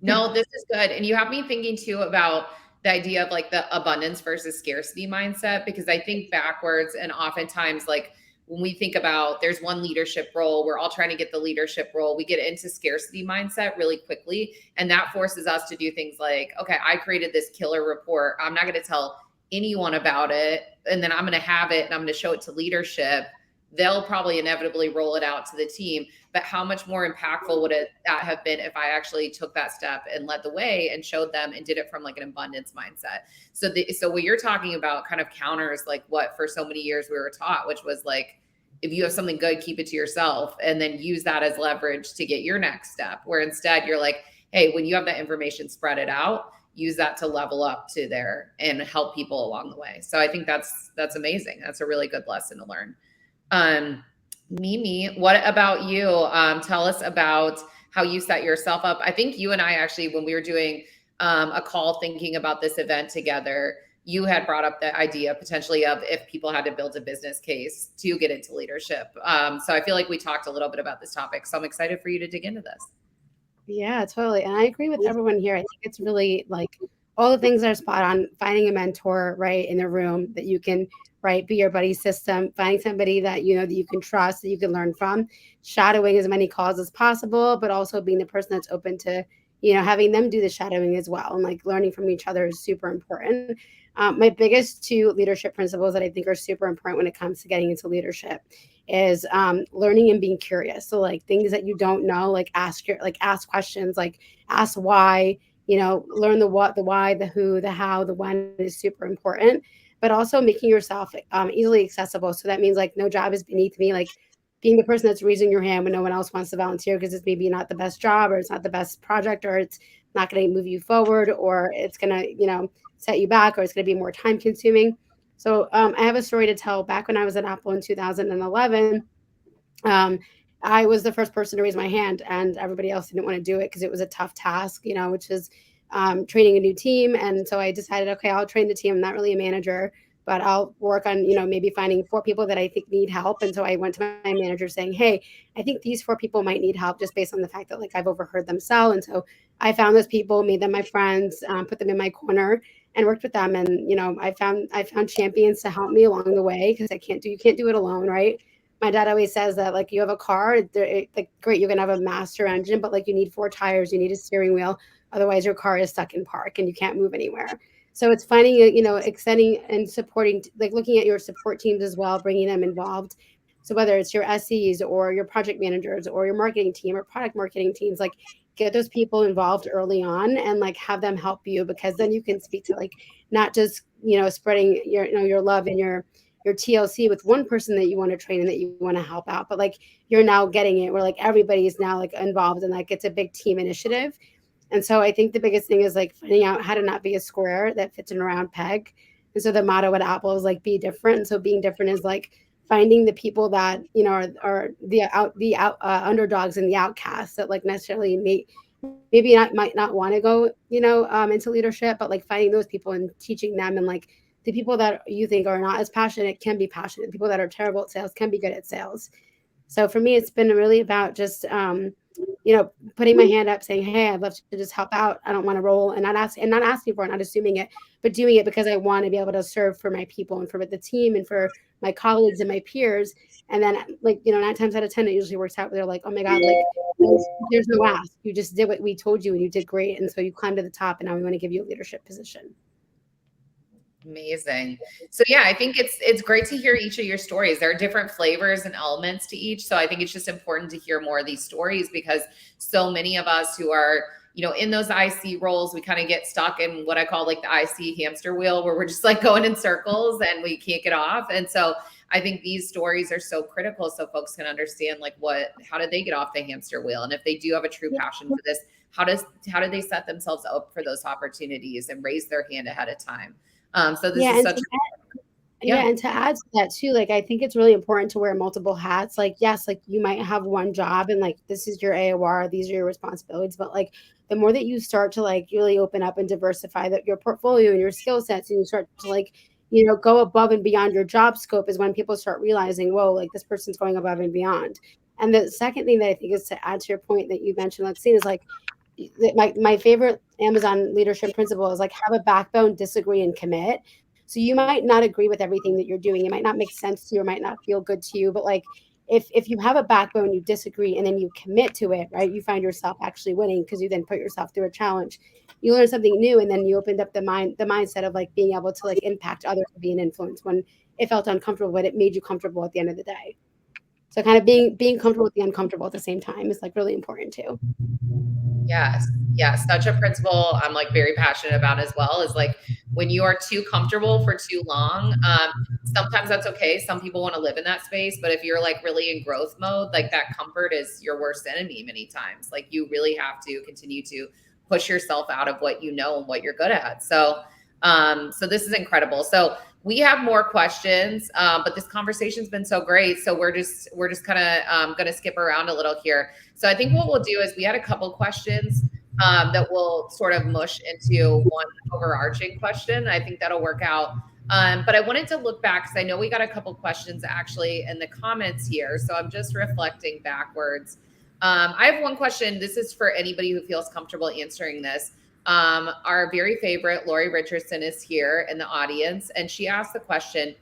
No, this is good. And you have me thinking too about the idea of like the abundance versus scarcity mindset, because I think backwards and oftentimes like when we think about there's one leadership role, we're all trying to get the leadership role, we get into scarcity mindset really quickly. And that forces us to do things like, okay, I created this killer report. I'm not going to tell anyone about it. And then I'm going to have it and I'm going to show it to leadership. They'll probably inevitably roll it out to the team. But how much more impactful would that have been if I actually took that step and led the way and showed them and did it from like an abundance mindset? So what you're talking about kind of counters like what for so many years we were taught, which was like, if you have something good, keep it to yourself and then use that as leverage to get your next step. Where instead you're like, hey, when you have that information, spread it out, use that to level up to there and help people along the way. So I think that's amazing. That's a really good lesson to learn. Mimi, what about you? Tell us about how you set yourself up. I think you and I actually, when we were doing a call thinking about this event together, you had brought up the idea potentially of if people had to build a business case to get into leadership. So I feel like we talked a little bit about this topic. So I'm excited for you to dig into this. Yeah, totally. And I agree with everyone here. I think it's really like all the things are spot on. Finding a mentor, right, in the room that you can, right, be your buddy system, finding somebody that you know that you can trust, that you can learn from, shadowing as many calls as possible, but also being the person that's open to, you know, having them do the shadowing as well. And like learning from each other is super important. My biggest two leadership principles that I think are super important when it comes to getting into leadership is learning and being curious. So like things that you don't know, like ask questions, like ask why, you know, learn the what, the why, the who, the how, the when is super important, but also making yourself easily accessible. So that means like no job is beneath me, like being the person that's raising your hand when no one else wants to volunteer because it's maybe not the best job or it's not the best project or it's not going to move you forward or it's going to, you know, set you back or it's going to be more time consuming. So I have a story to tell. Back when I was at Apple in 2011, I was the first person to raise my hand and everybody else didn't want to do it because it was a tough task, you know, which is training a new team. And so I decided, okay, I'll train the team. I'm not really a manager, but I'll work on, you know, maybe finding 4 people that I think need help. And so I went to my manager saying, hey, I think these 4 people might need help just based on the fact that like I've overheard them sell. And so I found those people, made them my friends, put them in my corner and worked with them. And, you know, I found champions to help me along the way because you can't do it alone. Right. My dad always says that like you have a car, like great, you're going to have a master engine, but like you need 4 tires, you need a steering wheel. Otherwise your car is stuck in park and you can't move anywhere. So it's finding, you know, extending and supporting, like looking at your support teams as well, bringing them involved. So whether it's your SEs or your project managers or your marketing team or product marketing teams, like get those people involved early on and like have them help you because then you can speak to like not just, you know, spreading your, you know, your love and your TLC with one person that you want to train and that you want to help out, but like you're now getting it where like everybody is now like involved and like it's a big team initiative. And so I think the biggest thing is like finding out how to not be a square that fits in a round peg. And so the motto at Apple is like be different. And so being different is like finding the people that, you know, are the underdogs and the outcasts that like necessarily might not want to go, you know, into leadership, but like finding those people and teaching them and like the people that you think are not as passionate can be passionate. The people that are terrible at sales can be good at sales. So for me, it's been really about just, you know, putting my hand up saying, hey, I'd love to just help out. I don't want to roll and not asking for it, not assuming it, but doing it because I want to be able to serve for my people and for the team and for my colleagues and my peers. And then, like, 9 times out of 10, it usually works out. They're like, oh my God, like, there's no ask. You just did what we told you and you did great. And so you climbed to the top and now we want to give you a leadership position. Amazing. So yeah, I think it's great to hear each of your stories. There are different flavors and elements to each. So I think it's just important to hear more of these stories, because so many of us who are, in those IC roles, we kind of get stuck in what I call like the IC hamster wheel, where we're just like going in circles and we can't get off. And so I think these stories are so critical, so folks can understand like how did they get off the hamster wheel? And if they do have a true passion for this, how do they set themselves up for those opportunities and raise their hand ahead of time? So this is such and to add to that too, like, I think it's really important to wear multiple hats. Like, yes, like you might have one job and like, this is your AOR, these are your responsibilities, but like the more that you start to like really open up and diversify your portfolio and your skill sets, and you start to like, go above and beyond your job scope, is when people start realizing, whoa, like this person's going above and beyond. And the second thing that I think is to add to your point that you mentioned, Lexine, is like, my favorite Amazon leadership principle is like, have a backbone, disagree, and commit. So you might not agree with everything that you're doing. It might not make sense to you, or might not feel good to you. But like, if you have a backbone, you disagree, and then you commit to it, right? You find yourself actually winning, because you then put yourself through a challenge. You learn something new, and then you opened up the mindset of like being able to like impact others, and be an influence when it felt uncomfortable, but it made you comfortable at the end of the day. So kind of being comfortable with the uncomfortable at the same time is like really important too. Yes. Such a principle I'm like very passionate about as well, is like, when you are too comfortable for too long, sometimes that's okay. Some people want to live in that space, but if you're like really in growth mode, like that comfort is your worst enemy many times. Like you really have to continue to push yourself out of what you know and what you're good at. So this is incredible. So we have more questions, but this conversation's been so great. So we're just kind of going to skip around a little here. So I think what we'll do is we had a couple questions that we'll sort of mush into one overarching question. I think that'll work out. But I wanted to look back, because I know we got a couple questions actually in the comments here. So I'm just reflecting backwards. I have one question. This is for anybody who feels comfortable answering this. Our very favorite Lori Richardson is here in the audience, and she asked the question,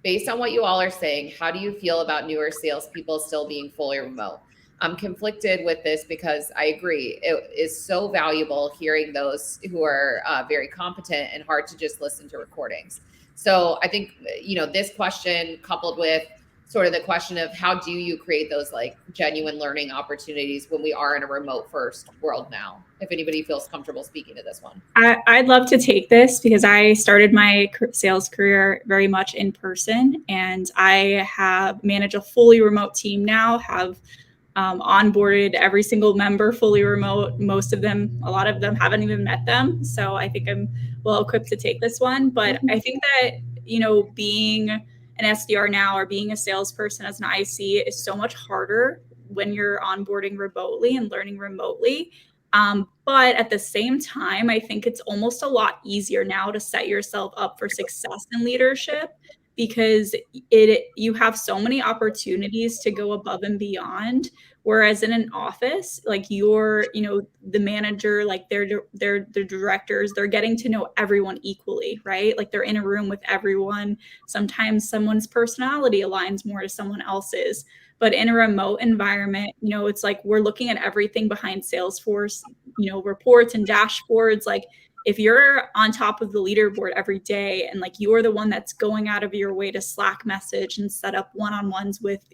based on what you all are saying, how do you feel about newer salespeople still being fully remote? I'm conflicted with this, because I agree. It is so valuable hearing those who are very competent, and hard to just listen to recordings. So I think, this question coupled with sort of the question of how do you create those like genuine learning opportunities when we are in a remote first world now? If anybody feels comfortable speaking to this one. I'd love to take this, because I started my sales career very much in person, and I have managed a fully remote team now, have onboarded every single member fully remote. A lot of them haven't even met them. So I think I'm well equipped to take this one. But I think that, being an SDR now, or being a salesperson as an IC, is so much harder when you're onboarding remotely and learning remotely. But at the same time, I think it's almost a lot easier now to set yourself up for success in leadership, because you have so many opportunities to go above and beyond. Whereas in an office, like the manager, like their directors, they're getting to know everyone equally, right? Like they're in a room with everyone. Sometimes someone's personality aligns more to someone else's. But in a remote environment, it's like we're looking at everything behind Salesforce, reports and dashboards. Like if you're on top of the leaderboard every day, and like you're the one that's going out of your way to Slack message and set up one-on-ones with,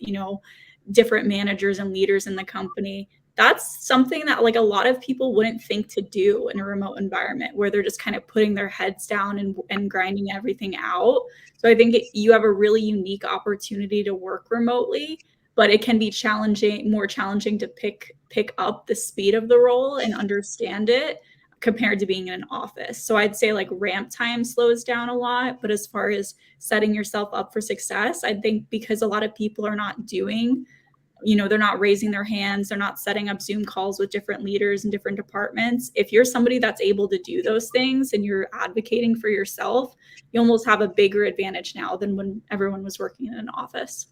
different managers and leaders in the company, that's something that like a lot of people wouldn't think to do in a remote environment, where they're just kind of putting their heads down and grinding everything out. So I think you have a really unique opportunity to work remotely, but it can be more challenging to pick up the speed of the role and understand it, compared to being in an office. So I'd say like ramp time slows down a lot. But as far as setting yourself up for success, I think because a lot of people are not doing, they're not raising their hands, they're not setting up Zoom calls with different leaders in different departments. If you're somebody that's able to do those things and you're advocating for yourself, you almost have a bigger advantage now than when everyone was working in an office.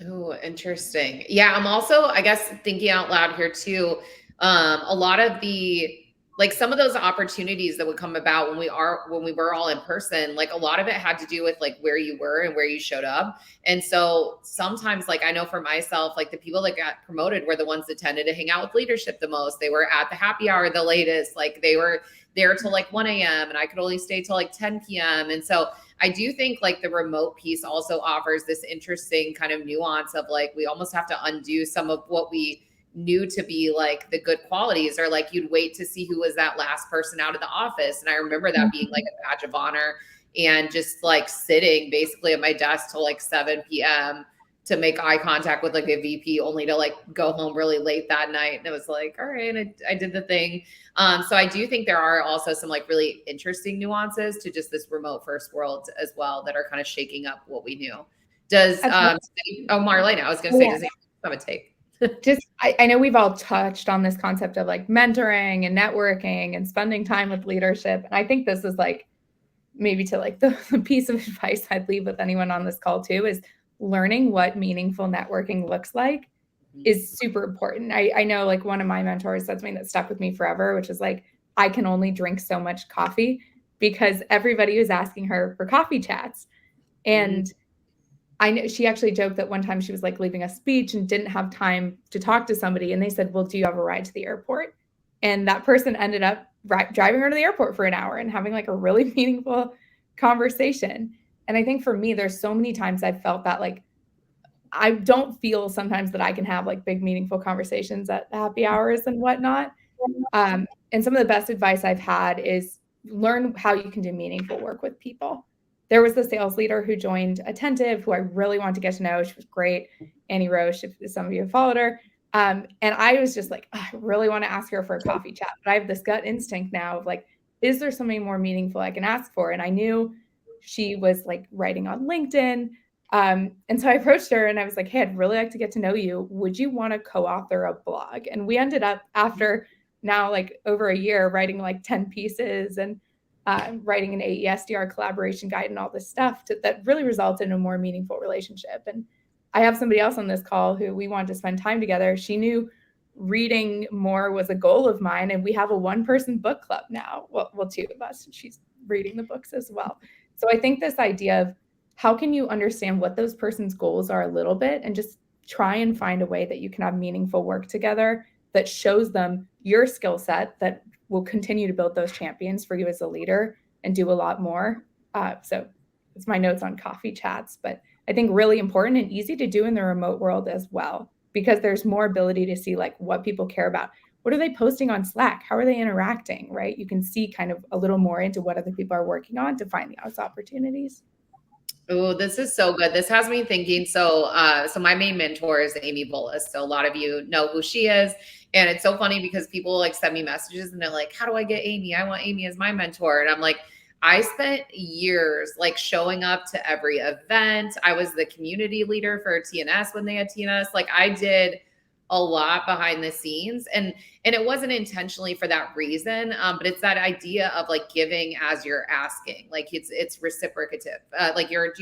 Oh, interesting. Yeah, I'm also, I guess, thinking out loud here too. A lot of the like some of those opportunities that would come about when we were all in person, like a lot of it had to do with like where you were and where you showed up. And so sometimes, like I know for myself, like the people that got promoted were the ones that tended to hang out with leadership the most. They were at the happy hour the latest, like they were there till like 1 a.m. and I could only stay till like 10 p.m. And so I do think like the remote piece also offers this interesting kind of nuance of like we almost have to undo some of what we knew to be like the good qualities, or like you'd wait to see who was that last person out of the office. And I remember that being like a badge of honor, and just like sitting basically at my desk till like 7 p.m. to make eye contact with like a VP, only to like go home really late that night. And it was like, all right, I did the thing. So I do think there are also some like really interesting nuances to just this remote first world as well that are kind of shaking up what we knew. Does Marlena, I was gonna say, does anyone have a take? Just, I know we've all touched on this concept of like mentoring and networking and spending time with leadership. And I think this is like maybe to like the piece of advice I'd leave with anyone on this call too, is learning what meaningful networking looks like is super important. I know like one of my mentors said something that stuck with me forever, which is like, I can only drink so much coffee because everybody was asking her for coffee chats. And I know she actually joked that one time she was like leaving a speech and didn't have time to talk to somebody. And they said, well, do you have a ride to the airport? And that person ended up driving her to the airport for an hour and having like a really meaningful conversation. And I think for me, there's so many times I've felt that like, I don't feel sometimes that I can have like big, meaningful conversations at happy hours and whatnot. And some of the best advice I've had is learn how you can do meaningful work with people. There was the sales leader who joined Attentive, who I really wanted to get to know. She was great. Annie Roche, if some of you have followed her. And I was just like, I really want to ask her for a coffee chat. But I have this gut instinct now of like, is there something more meaningful I can ask for? And I knew she was like writing on LinkedIn. And so I approached her and I was like, hey, I'd really like to get to know you. Would you want to co-author a blog? And we ended up, after now like over a year, writing like 10 pieces and writing an AESDR collaboration guide and all this stuff that really resulted in a more meaningful relationship. And I have somebody else on this call who we wanted to spend time together. She knew reading more was a goal of mine. And we have a one-person book club now. Well, two of us. She's reading the books as well. So I think this idea of how can you understand what those person's goals are a little bit and just try and find a way that you can have meaningful work together that shows them your skill set that will continue to build those champions for you as a leader and do a lot more. So it's my notes on coffee chats, but I think really important and easy to do in the remote world as well, because there's more ability to see like what people care about. What are they posting on Slack? How are they interacting, right? You can see kind of a little more into what other people are working on to find those opportunities. Oh, this is so good. This has me thinking. So my main mentor is Amy Bullis. So a lot of you know who she is. And it's so funny because people like send me messages and they're like, how do I get Amy? I want Amy as my mentor. And I'm like, I spent years like showing up to every event. I was the community leader for TNS when they had TNS. Like I did a lot behind the scenes, and it wasn't intentionally for that reason. But it's that idea of like giving as you're asking, like it's reciprocative, like you're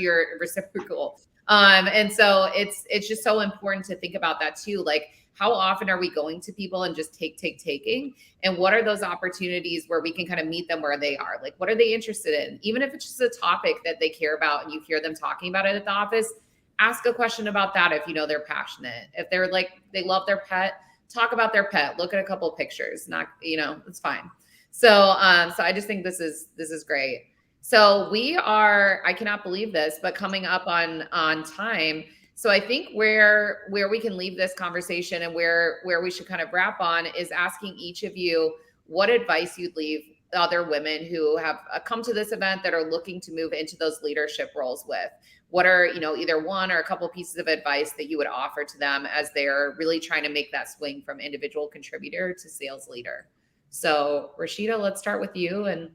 reciprocal. And so it's just so important to think about that too. Like how often are we going to people and just taking? And what are those opportunities where we can kind of meet them where they are? Like, what are they interested in? Even if it's just a topic that they care about and you hear them talking about it at the office, ask a question about that if you know they're passionate. If they're like, they love their pet, talk about their pet, look at a couple of pictures, not, it's fine. So I just think this is great. So we are, I cannot believe this, but coming up on time. So I think where we can leave this conversation and where we should kind of wrap on is asking each of you what advice you'd leave other women who have come to this event that are looking to move into those leadership roles with. What are, either one or a couple pieces of advice that you would offer to them as they're really trying to make that swing from individual contributor to sales leader? So Rashida, let's start with you and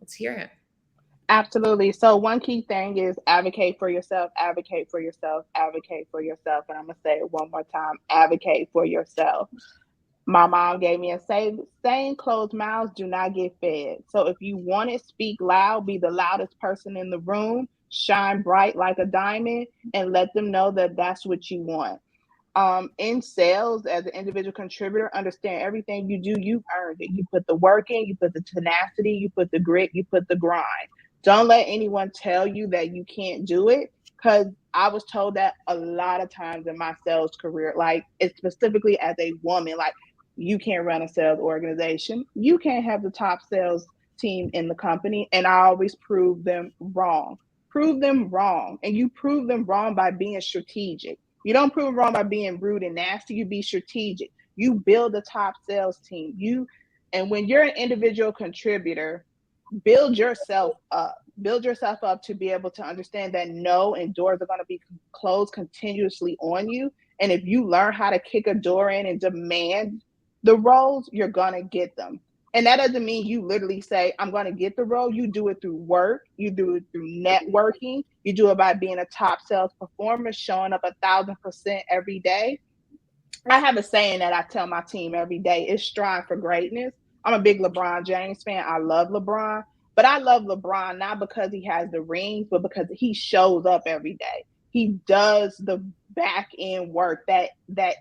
let's hear it. Absolutely. So one key thing is advocate for yourself, advocate for yourself, advocate for yourself. And I'm going to say it one more time, advocate for yourself. My mom gave me a saying, closed mouths do not get fed. So if you want to speak loud, be the loudest person in the room, shine bright like a diamond, and let them know that that's what you want. in sales as an individual contributor, understand everything you do, you've earned it. You put the work in, you put the tenacity, you put the grit, you put the grind. Don't let anyone tell you that you can't do it, because I was told that a lot of times in my sales career, like it's specifically as a woman, like you can't run a sales organization, you can't have the top sales team in the company. And I always prove them wrong. Prove them wrong. And you prove them wrong by being strategic. You don't prove them wrong by being rude and nasty. You be strategic. You build a top sales team. And when you're an individual contributor, build yourself up. Build yourself up to be able to understand that no, and doors are going to be closed continuously on you. And if you learn how to kick a door in and demand the roles, you're going to get them. And that doesn't mean you literally say, I'm going to get the role. You do it through work. You do it through networking. You do it by being a top sales performer, showing up 1,000% every day. I have a saying that I tell my team every day: is strive for greatness. I'm a big LeBron James fan. I love LeBron, but I love LeBron not because he has the rings, but because he shows up every day. He does the back end work, that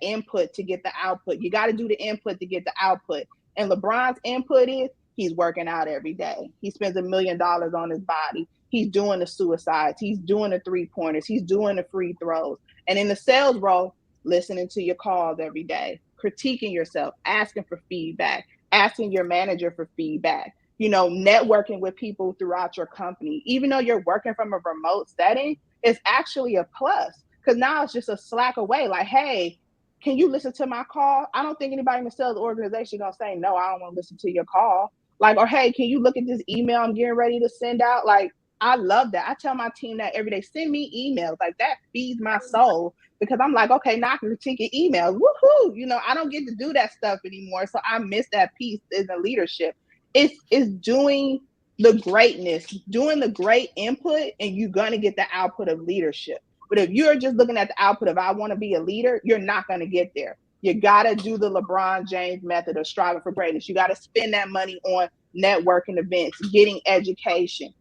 input to get the output. You got to do the input to get the output. And LeBron's input is he's working out every day. He spends $1 million on his body. He's doing the suicides. He's doing the 3-pointers. He's doing the free throws. And in the sales role, listening to your calls every day, critiquing yourself, asking for feedback, asking your manager for feedback, networking with people throughout your company. Even though you're working from a remote setting, it's actually a plus, because now it's just a slack away. Like, hey, can you listen to my call? I don't think anybody in the sales organization gonna say, no, I don't want to listen to your call. Like, or hey, can you look at this email I'm getting ready to send out? Like, I love that. I tell my team that every day. Send me emails. Like, that feeds my soul, because I'm like, okay, now I can critique your emails. Woohoo! I don't get to do that stuff anymore. So I miss that piece in the leadership. It's doing the greatness, doing the great input, and you're gonna get the output of leadership. But if you're just looking at the output of I want to be a leader, you're not going to get there. You got to do the LeBron James method of striving for greatness. You got to spend that money on networking events, getting education.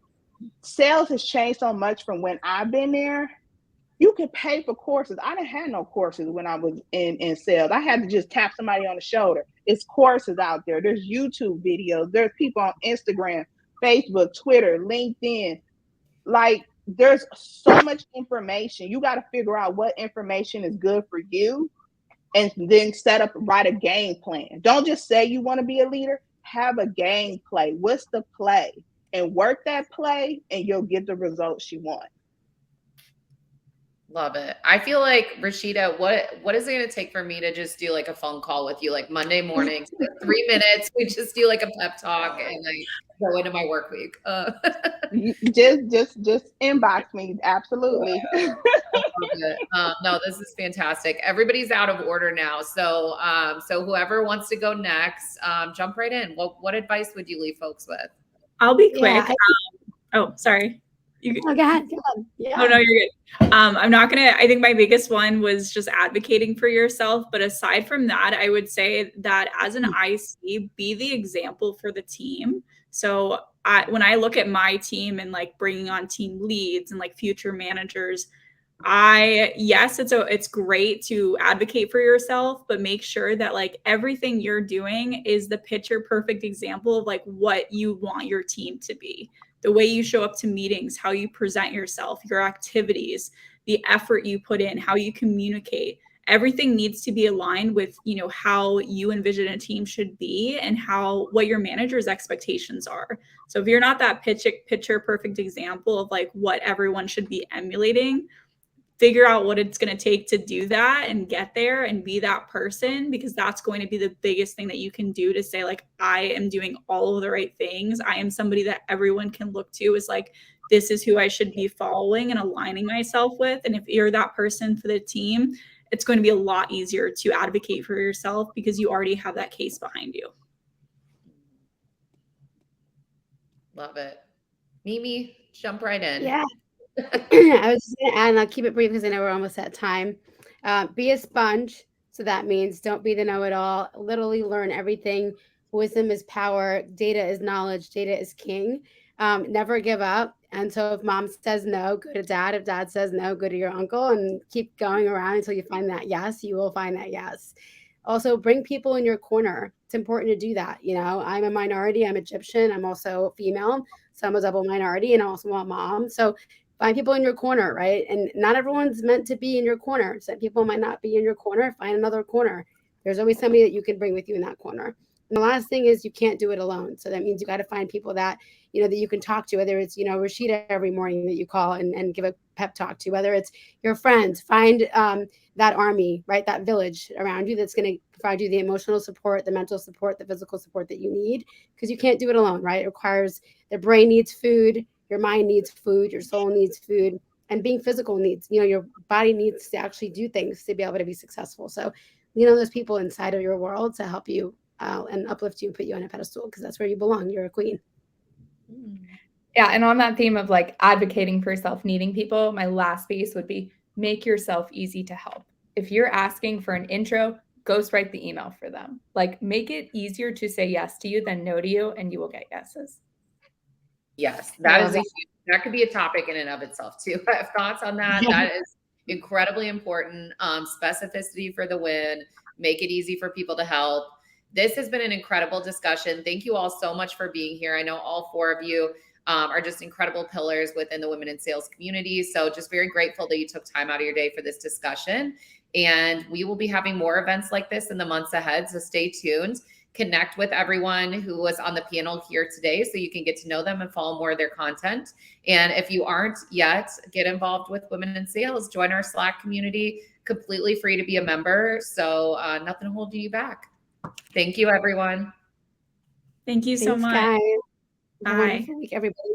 Sales has changed so much from when I've been there. You could pay for courses. I didn't have no courses when I was in sales. I had to just tap somebody on the shoulder. It's courses out there. There's YouTube videos. There's people on Instagram, Facebook, Twitter, LinkedIn. Like, there's so much information. You got to figure out what information is good for you, and then write a game plan. Don't just say you want to be a leader. Have a game play. What's the play? And work that play, and you'll get the results you want. Love it. I feel like, Rashida, what is it going to take for me to just do like a phone call with you, like Monday morning, 3 minutes? We just do like a pep talk and I go into my work week. Just inbox me. Absolutely. No, this is fantastic. Everybody's out of order now. So whoever wants to go next, jump right in. What advice would you leave folks with? I'll be quick. Sorry. Go ahead. Yeah. Oh, no, you're good. I'm not going to, I think my biggest one was just advocating for yourself. But aside from that, I would say that as an IC, be the example for the team. So when I look at my team and like bringing on team leads and like future managers, it's great to advocate for yourself, but make sure that like everything you're doing is the picture perfect example of like what you want your team to be. The way you show up to meetings, how you present yourself, your activities, the effort you put in, how you communicate. Everything needs to be aligned with, how you envision a team should be and what your manager's expectations are. So if you're not that picture perfect example of like what everyone should be emulating, figure out what it's going to take to do that and get there and be that person, because that's going to be the biggest thing that you can do to say like, I am doing all of the right things. I am somebody that everyone can look to as like, this is who I should be following and aligning myself with. And if you're that person for the team, it's going to be a lot easier to advocate for yourself because you already have that case behind you. Love it. Mimi, jump right in. Yeah. I was just going to add, and I'll keep it brief because I know we're almost at time. Be a sponge. So that means don't be the know-it-all. Literally learn everything. Wisdom is power. Data is knowledge. Data is king. Never give up. And so if mom says no, go to dad. If dad says no, go to your uncle, and keep going around until you find that yes. You will find that yes. Also, bring people in your corner. It's important to do that. You know, I'm a minority. I'm Egyptian. I'm also female. So I'm a double minority and also a mom. So find people in your corner, right? And not everyone's meant to be in your corner. Some people might not be in your corner. Find another corner. There's always somebody that you can bring with you in that corner. And the last thing is you can't do it alone. So that means you got to find people that, you know, that you can talk to, whether it's, you know, Rashida every morning that you call and give a pep talk to, whether it's your friends, find that army, right? That village around you that's going to provide you the emotional support, the mental support, the physical support that you need, because you can't do it alone, right? It requires, the brain needs food, your mind needs food, your soul needs food, and being physical needs, you know, your body needs to actually do things to be able to be successful. So, you know, there's people inside of your world to help you and uplift you and put you on a pedestal, because that's where you belong. You're a queen. Yeah. And on that theme of like advocating for yourself, needing people, my last piece would be make yourself easy to help. If you're asking for an intro, ghostwrite the email for them. Like, make it easier to say yes to you than no to you, and you will get yeses. Yes, that could be a topic in and of itself too. I have thoughts on that. That is incredibly important. Specificity for the win. Make it easy for people to help. This has been an incredible discussion. Thank you all so much for being here. I know all four of you are just incredible pillars within the women in sales community. So just very grateful that you took time out of your day for this discussion. And we will be having more events like this in the months ahead. So stay tuned. Connect with everyone who was on the panel here today so you can get to know them and follow more of their content. And if you aren't yet, get involved with Women in Sales. Join our Slack community, completely free to be a member. So nothing holding you back. Thank you, everyone. Thank you so Thanks, much. guys. Bye. Have a wonderful week, everybody.